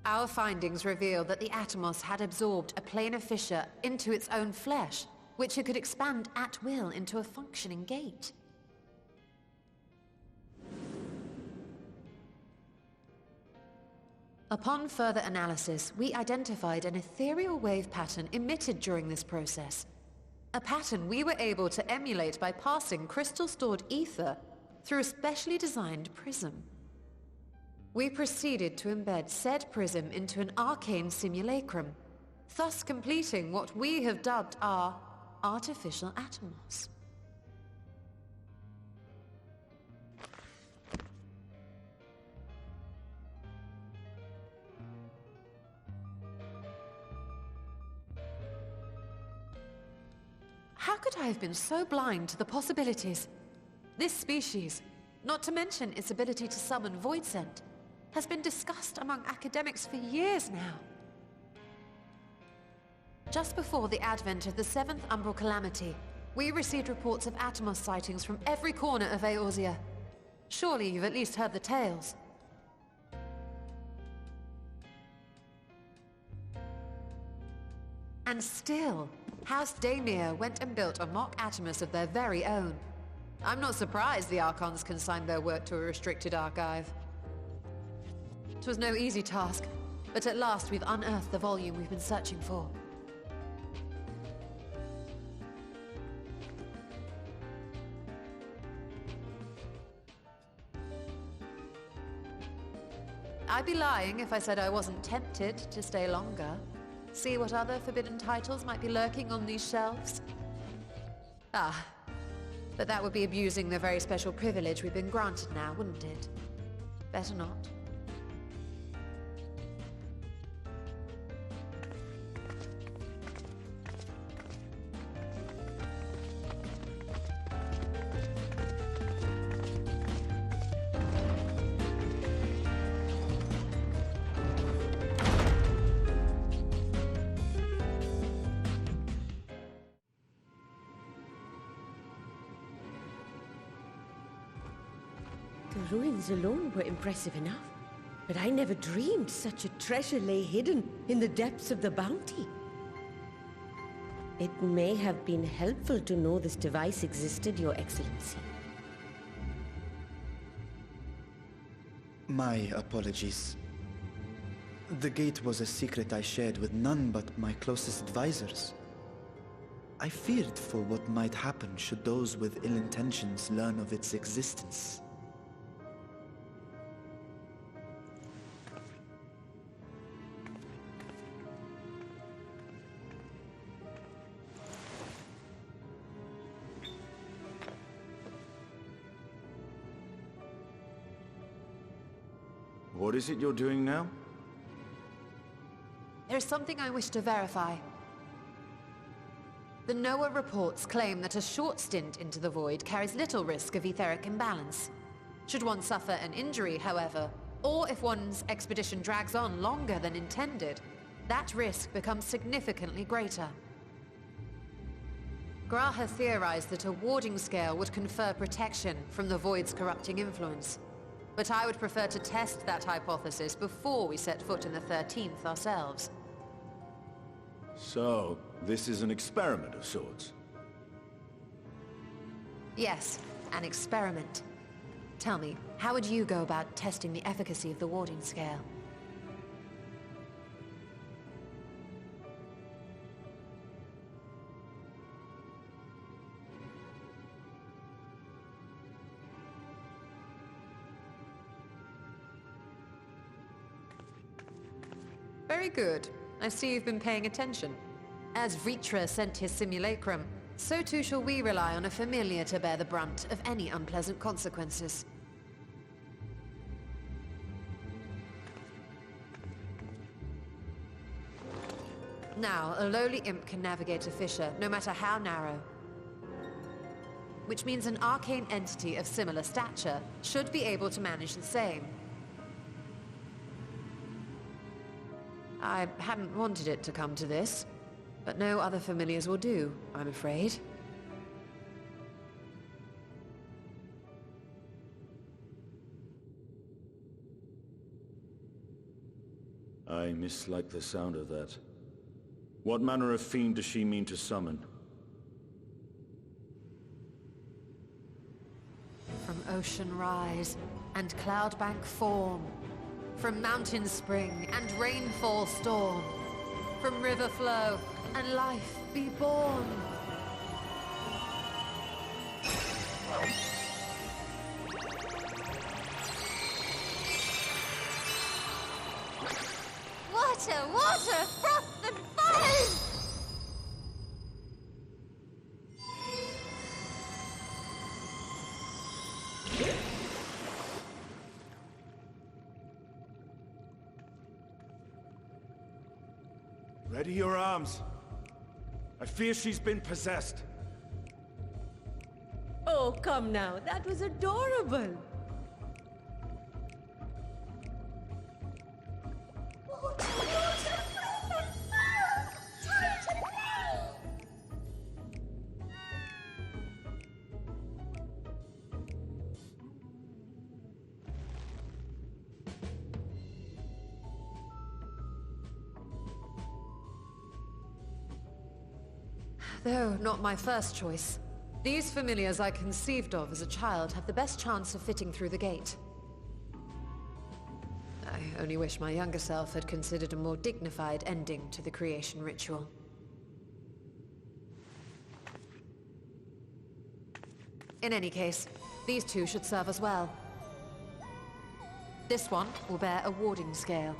Our findings revealed that the Atomos had absorbed a planar fissure into its own flesh, which it could expand at will into a functioning gate. Upon further analysis, we identified an ethereal wave pattern emitted during this process. A pattern we were able to emulate by passing crystal-stored ether through a specially designed prism. We proceeded to embed said prism into an arcane simulacrum, thus completing what we have dubbed our artificial atomos. How could I have been so blind to the possibilities? This species, not to mention its ability to summon void scent, has been discussed among academics for years now. Just before the advent of the 7th Umbral Calamity, we received reports of Atomos sightings from every corner of Eorzea. Surely you've at least heard the tales. And still, House Daemir went and built a mock Atomos of their very own. I'm not surprised the Archons consigned their work to a restricted archive. It was no easy task, but at last we've unearthed the volume we've been searching for. I'd be lying if I said I wasn't tempted to stay longer. See what other forbidden titles might be lurking on these shelves? Ah, but that would be abusing the very special privilege we've been granted now, wouldn't it? Better not. The ruins alone were impressive enough, but I never dreamed such a treasure lay hidden in the depths of the bounty. It may have been helpful to know this device existed, Your Excellency. My apologies. The gate was a secret I shared with none but my closest advisors. I feared for what might happen should those with ill intentions learn of its existence. What is it you're doing now? There's something I wish to verify. The NOAA reports claim that a short stint into the void carries little risk of etheric imbalance. Should one suffer an injury, however, or if one's expedition drags on longer than intended, that risk becomes significantly greater. Graha theorized that a warding scale would confer protection from the void's corrupting influence. But I would prefer to test that hypothesis before we set foot in the 13th ourselves. So, this is an experiment of sorts? Yes, an experiment. Tell me, how would you go about testing the efficacy of the warding scale? Very good. I see you've been paying attention. As Vritra sent his simulacrum, so too shall we rely on a familiar to bear the brunt of any unpleasant consequences. Now, a lowly imp can navigate a fissure, no matter how narrow. Which means an arcane entity of similar stature should be able to manage the same. I hadn't wanted it to come to this, but no other familiars will do, I'm afraid. I mislike the sound of that. What manner of fiend does she mean to summon? From ocean rise and cloudbank form, From mountain spring and rainfall storm. From river flow and life be born. Water, water, froth and foam! Ready your arms. I fear she's been possessed. Oh, come now. That was adorable. Though not my first choice. These familiars I conceived of as a child have the best chance of fitting through the gate. I only wish my younger self had considered a more dignified ending to the creation ritual. In any case, these two should serve us well. This one will bear a warding scale.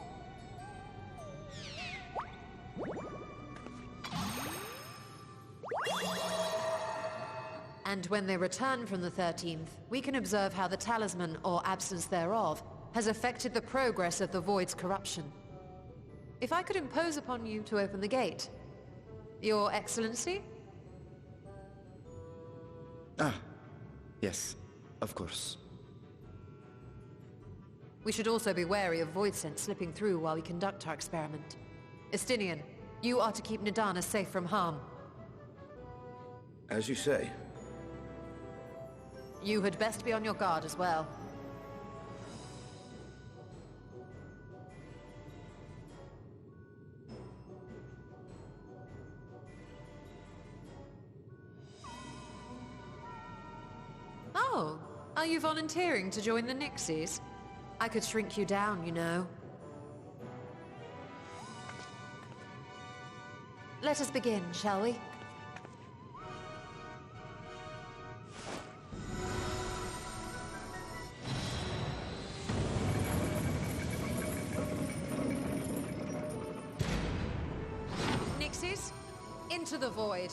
And when they return from the 13th, we can observe how the talisman, or absence thereof, has affected the progress of the Void's corruption. If I could impose upon you to open the gate. Your Excellency? Ah, yes, of course. We should also be wary of Void scent slipping through while we conduct our experiment. Estinian, you are to keep Nadana safe from harm. As you say. You had best be on your guard as well. Oh, are you volunteering to join the Nixies? I could shrink you down, you know. Let us begin, shall we? Nixies, into the void.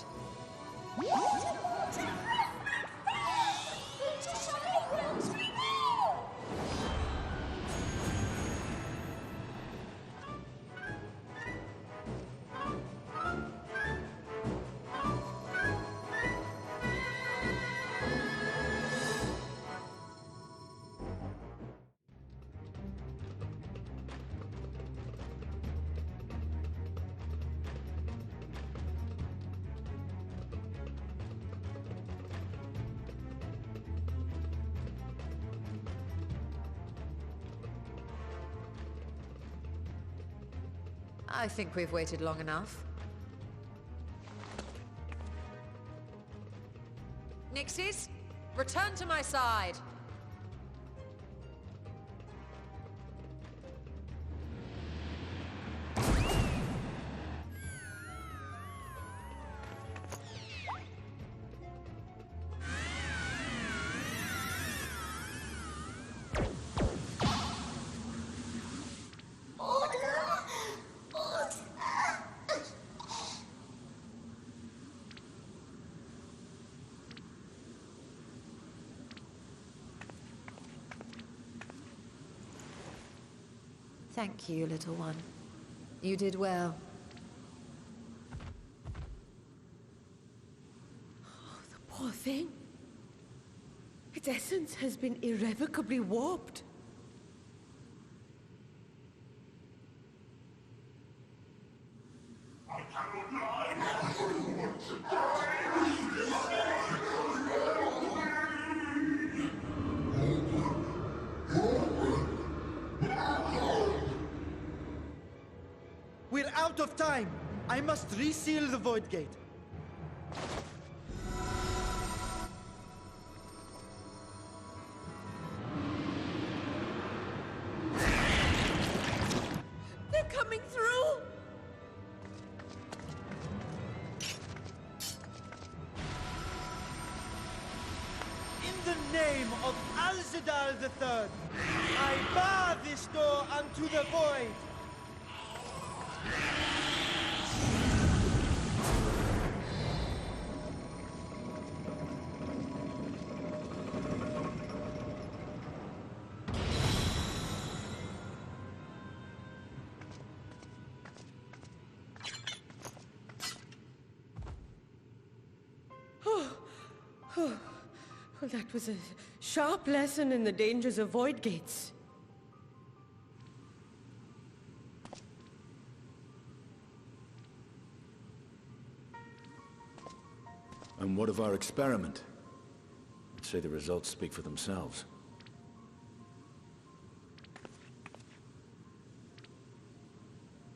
I think we've waited long enough. Nixies, return to my side! Thank you, little one. You did well. Oh, the poor thing. Its essence has been irrevocably warped. We're out of time! I must reseal the Void Gate. the name of Alzadal III, I bar this door unto the void! Well, that was a sharp lesson in the dangers of void gates. And what of our experiment? I'd say the results speak for themselves.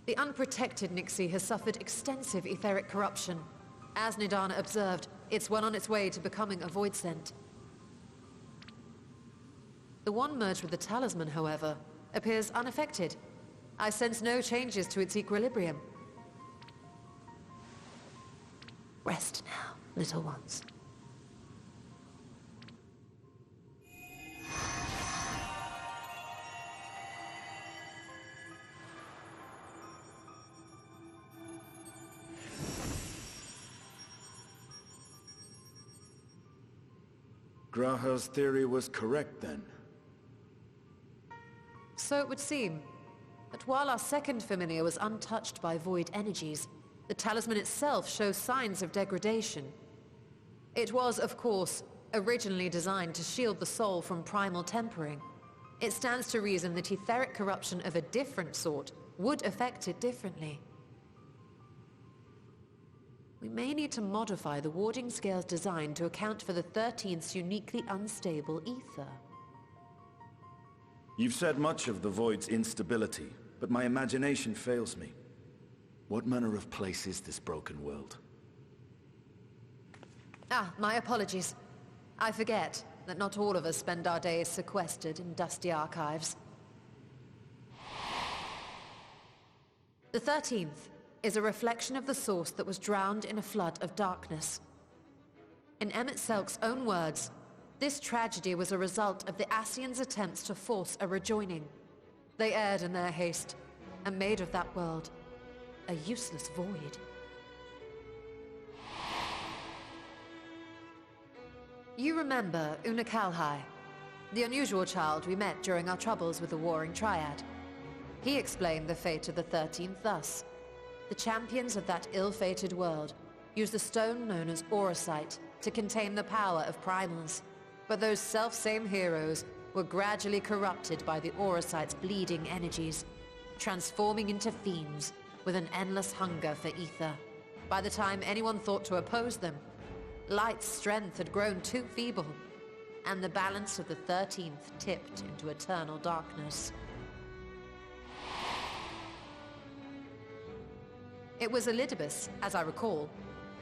The unprotected Nixie has suffered extensive etheric corruption. As Nidana observed, it's well on its way to becoming a void scent. The one merged with the talisman, however, appears unaffected. I sense no changes to its equilibrium. Rest now, little ones. Graha's theory was correct, then. So it would seem. But while our second familiar was untouched by void energies, the talisman itself shows signs of degradation. It was, of course, originally designed to shield the soul from primal tempering. It stands to reason that etheric corruption of a different sort would affect it differently. We may need to modify the warding scale's design to account for the 13th's uniquely unstable ether. You've said much of the Void's instability, but my imagination fails me. What manner of place is this broken world? Ah, my apologies. I forget that not all of us spend our days sequestered in dusty archives. The 13th is a reflection of the source that was drowned in a flood of darkness. In Emmett Selk's own words, this tragedy was a result of the Ascians' attempts to force a rejoining. They erred in their haste, and made of that world a useless void. You remember Una Kalhai, the unusual child we met during our troubles with the Warring Triad. He explained the fate of the 13th thus. The champions of that ill-fated world used the stone known as Auracite to contain the power of primals. But those self-same heroes were gradually corrupted by the Auracite's bleeding energies, transforming into fiends with an endless hunger for ether. By the time anyone thought to oppose them, Light's strength had grown too feeble, and the balance of the 13th tipped into eternal darkness. It was Elidibus, as I recall,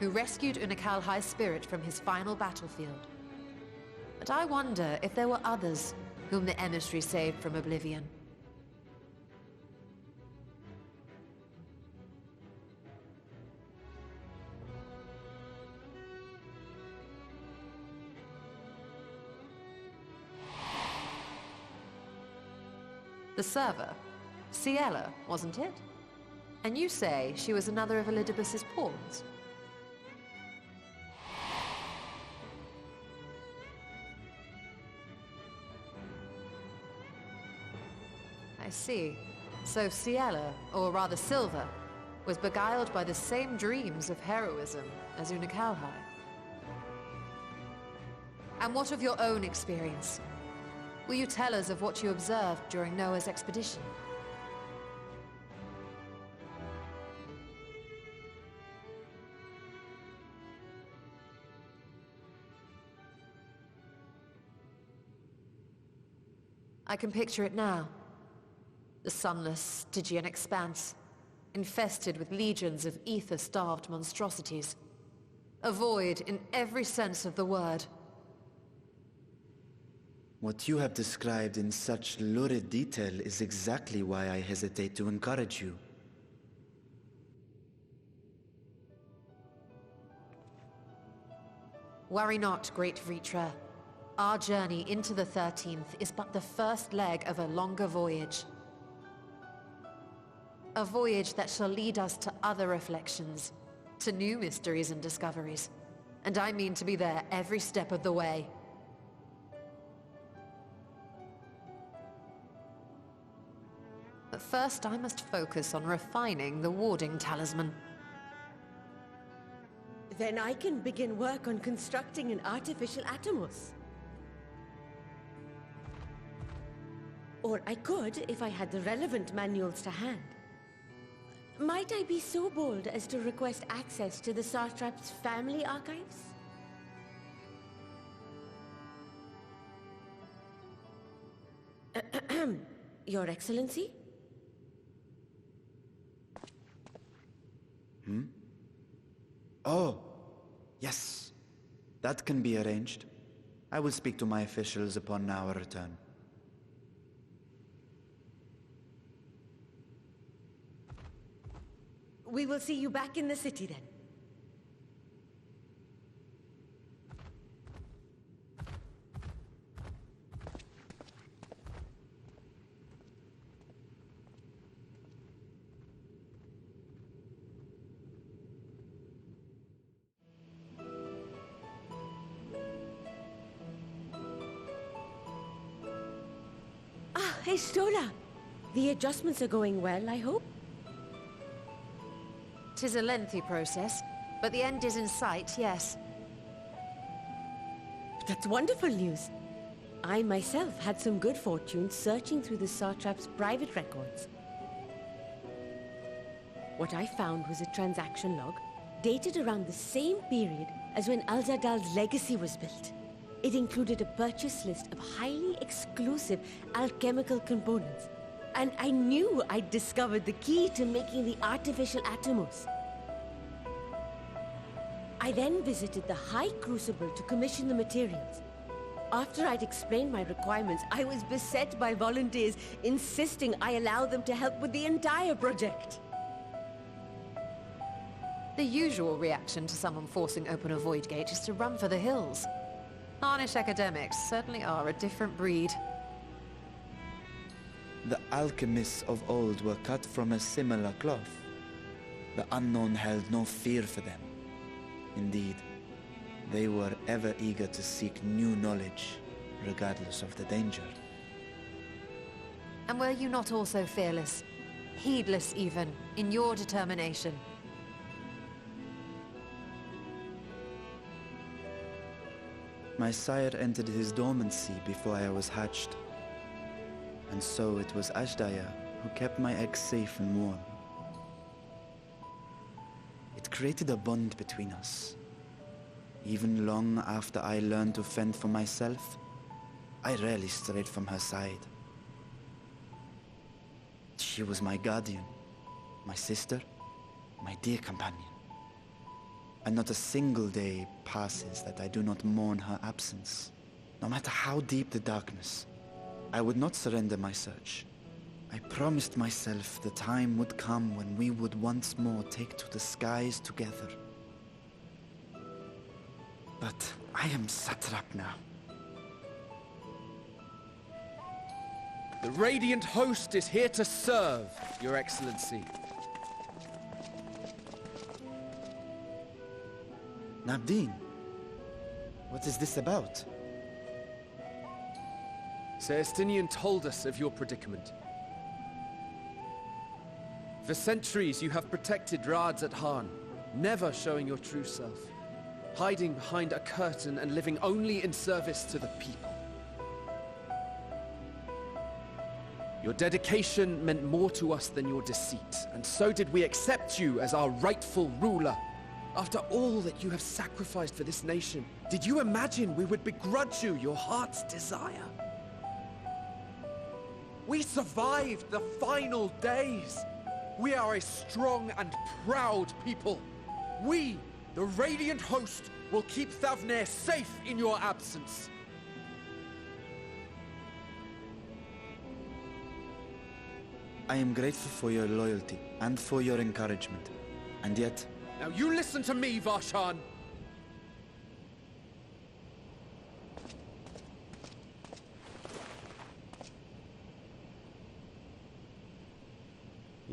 who rescued Unakalhai's spirit from his final battlefield. But I wonder if there were others whom the emissary saved from oblivion. The server, Ciela, wasn't it? And you say she was another of Elidibus's pawns? I see. So Ciela, or rather Silva, was beguiled by the same dreams of heroism as Una Kalhai. And what of your own experience? Will you tell us of what you observed during Noah's expedition? I can picture it now. The sunless, Stygian expanse, infested with legions of ether-starved monstrosities. A void in every sense of the word. What you have described in such lurid detail is exactly why I hesitate to encourage you. Worry not, great Vritra. Our journey into the 13th is but the first leg of a longer voyage. A voyage that shall lead us to other reflections, to new mysteries and discoveries. And I mean to be there every step of the way. But first I must focus on refining the warding talisman. Then I can begin work on constructing an artificial Atomos. Or I could if I had the relevant manuals to hand. Might I be so bold as to request access to the Satrap's family archives? Your Excellency? Oh, yes. That can be arranged. I will speak to my officials upon our return. We will see you back in the city then. Ah, Estola! The adjustments are going well, I hope? 'Tis a lengthy process, but the end is in sight, yes. That's wonderful news. I myself had some good fortune searching through the Satrap's private records. What I found was a transaction log dated around the same period as when Alzadal's legacy was built. It included a purchase list of highly exclusive alchemical components. And I knew I'd discovered the key to making the artificial Atomos. I then visited the High Crucible to commission the materials. After I'd explained my requirements, I was beset by volunteers insisting I allow them to help with the entire project. The usual reaction to someone forcing open a void gate is to run for the hills. Harnish academics certainly are a different breed. The alchemists of old were cut from a similar cloth. The unknown held no fear for them. Indeed, they were ever eager to seek new knowledge, regardless of the danger. And were you not also fearless, heedless even, in your determination? My sire entered his dormancy before I was hatched. And so it was Ashdaya who kept my eggs safe and warm. It created a bond between us. Even long after I learned to fend for myself, I rarely strayed from her side. She was my guardian, my sister, my dear companion. And not a single day passes that I do not mourn her absence. No matter how deep the darkness, I would not surrender my search. I promised myself the time would come when we would once more take to the skies together. But I am satrap now. The Radiant Host is here to serve, Your Excellency. Nabdeen, what is this about? Celestinian told us of your predicament. For centuries you have protected Rads at Han, never showing your true self, hiding behind a curtain and living only in service to the people. Your dedication meant more to us than your deceit, and so did we accept you as our rightful ruler. After all that you have sacrificed for this nation, did you imagine we would begrudge you your heart's desire? We survived the final days. We are a strong and proud people. We, the Radiant Host, will keep Thavnair safe in your absence. I am grateful for your loyalty and for your encouragement. And yet... Now you listen to me, Varshan.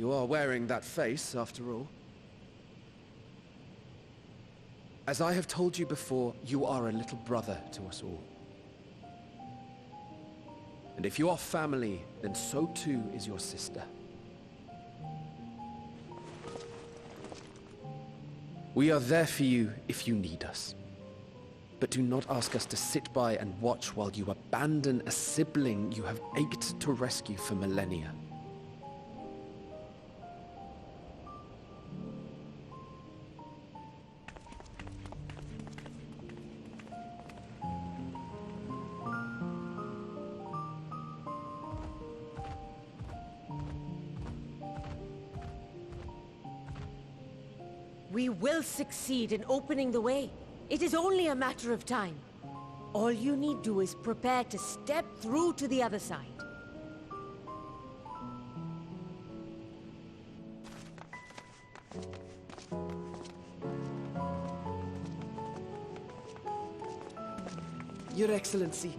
You are wearing that face, after all. As I have told you before, you are a little brother to us all. And if you are family, then so too is your sister. We are there for you if you need us. But do not ask us to sit by and watch while you abandon a sibling you have ached to rescue for millennia. We will succeed in opening the way. It is only a matter of time. All you need do is prepare to step through to the other side. Your Excellency,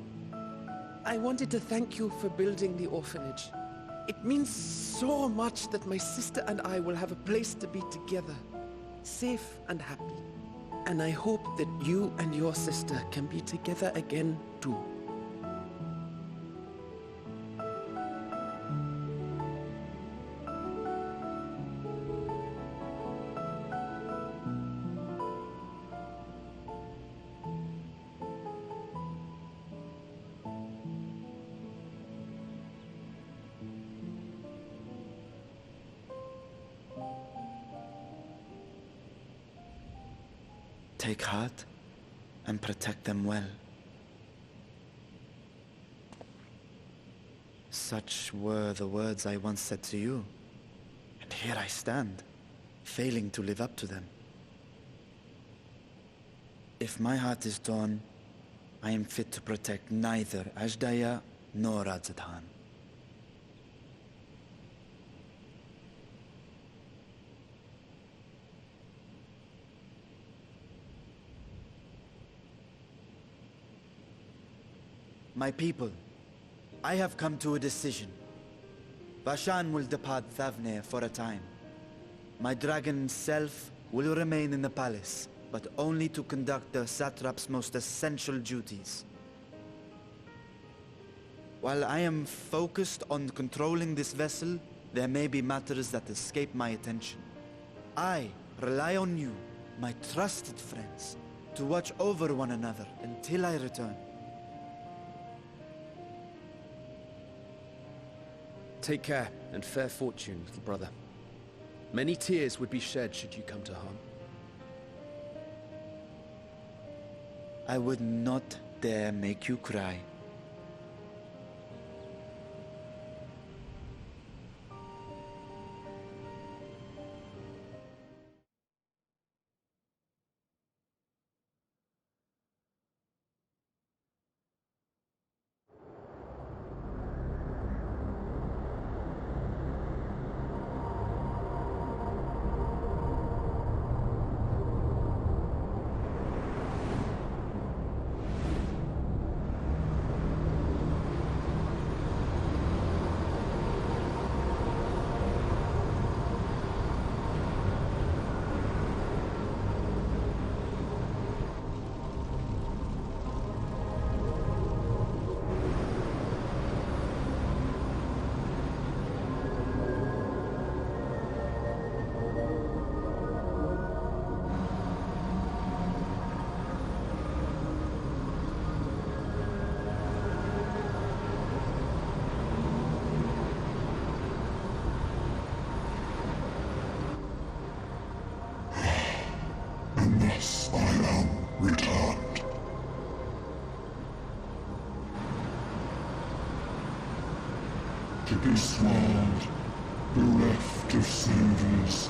I wanted to thank you for building the orphanage. It means so much that my sister and I will have a place to be together, safe and happy. And I hope that you and your sister can be together again too. Take heart and protect them well. Such were the words I once said to you, and here I stand, failing to live up to them. If my heart is torn, I am fit to protect neither Ashdaya nor Radzatan. My people, I have come to a decision. Vashan will depart Thavne for a time. My dragon self will remain in the palace, but only to conduct the satrap's most essential duties. While I am focused on controlling this vessel, there may be matters that escape my attention. I rely on you, my trusted friends, to watch over one another until I return. Take care and fair fortune, little brother. Many tears would be shed should you come to harm. I would not dare make you cry. Thus I am returned. To this world, bereft of savours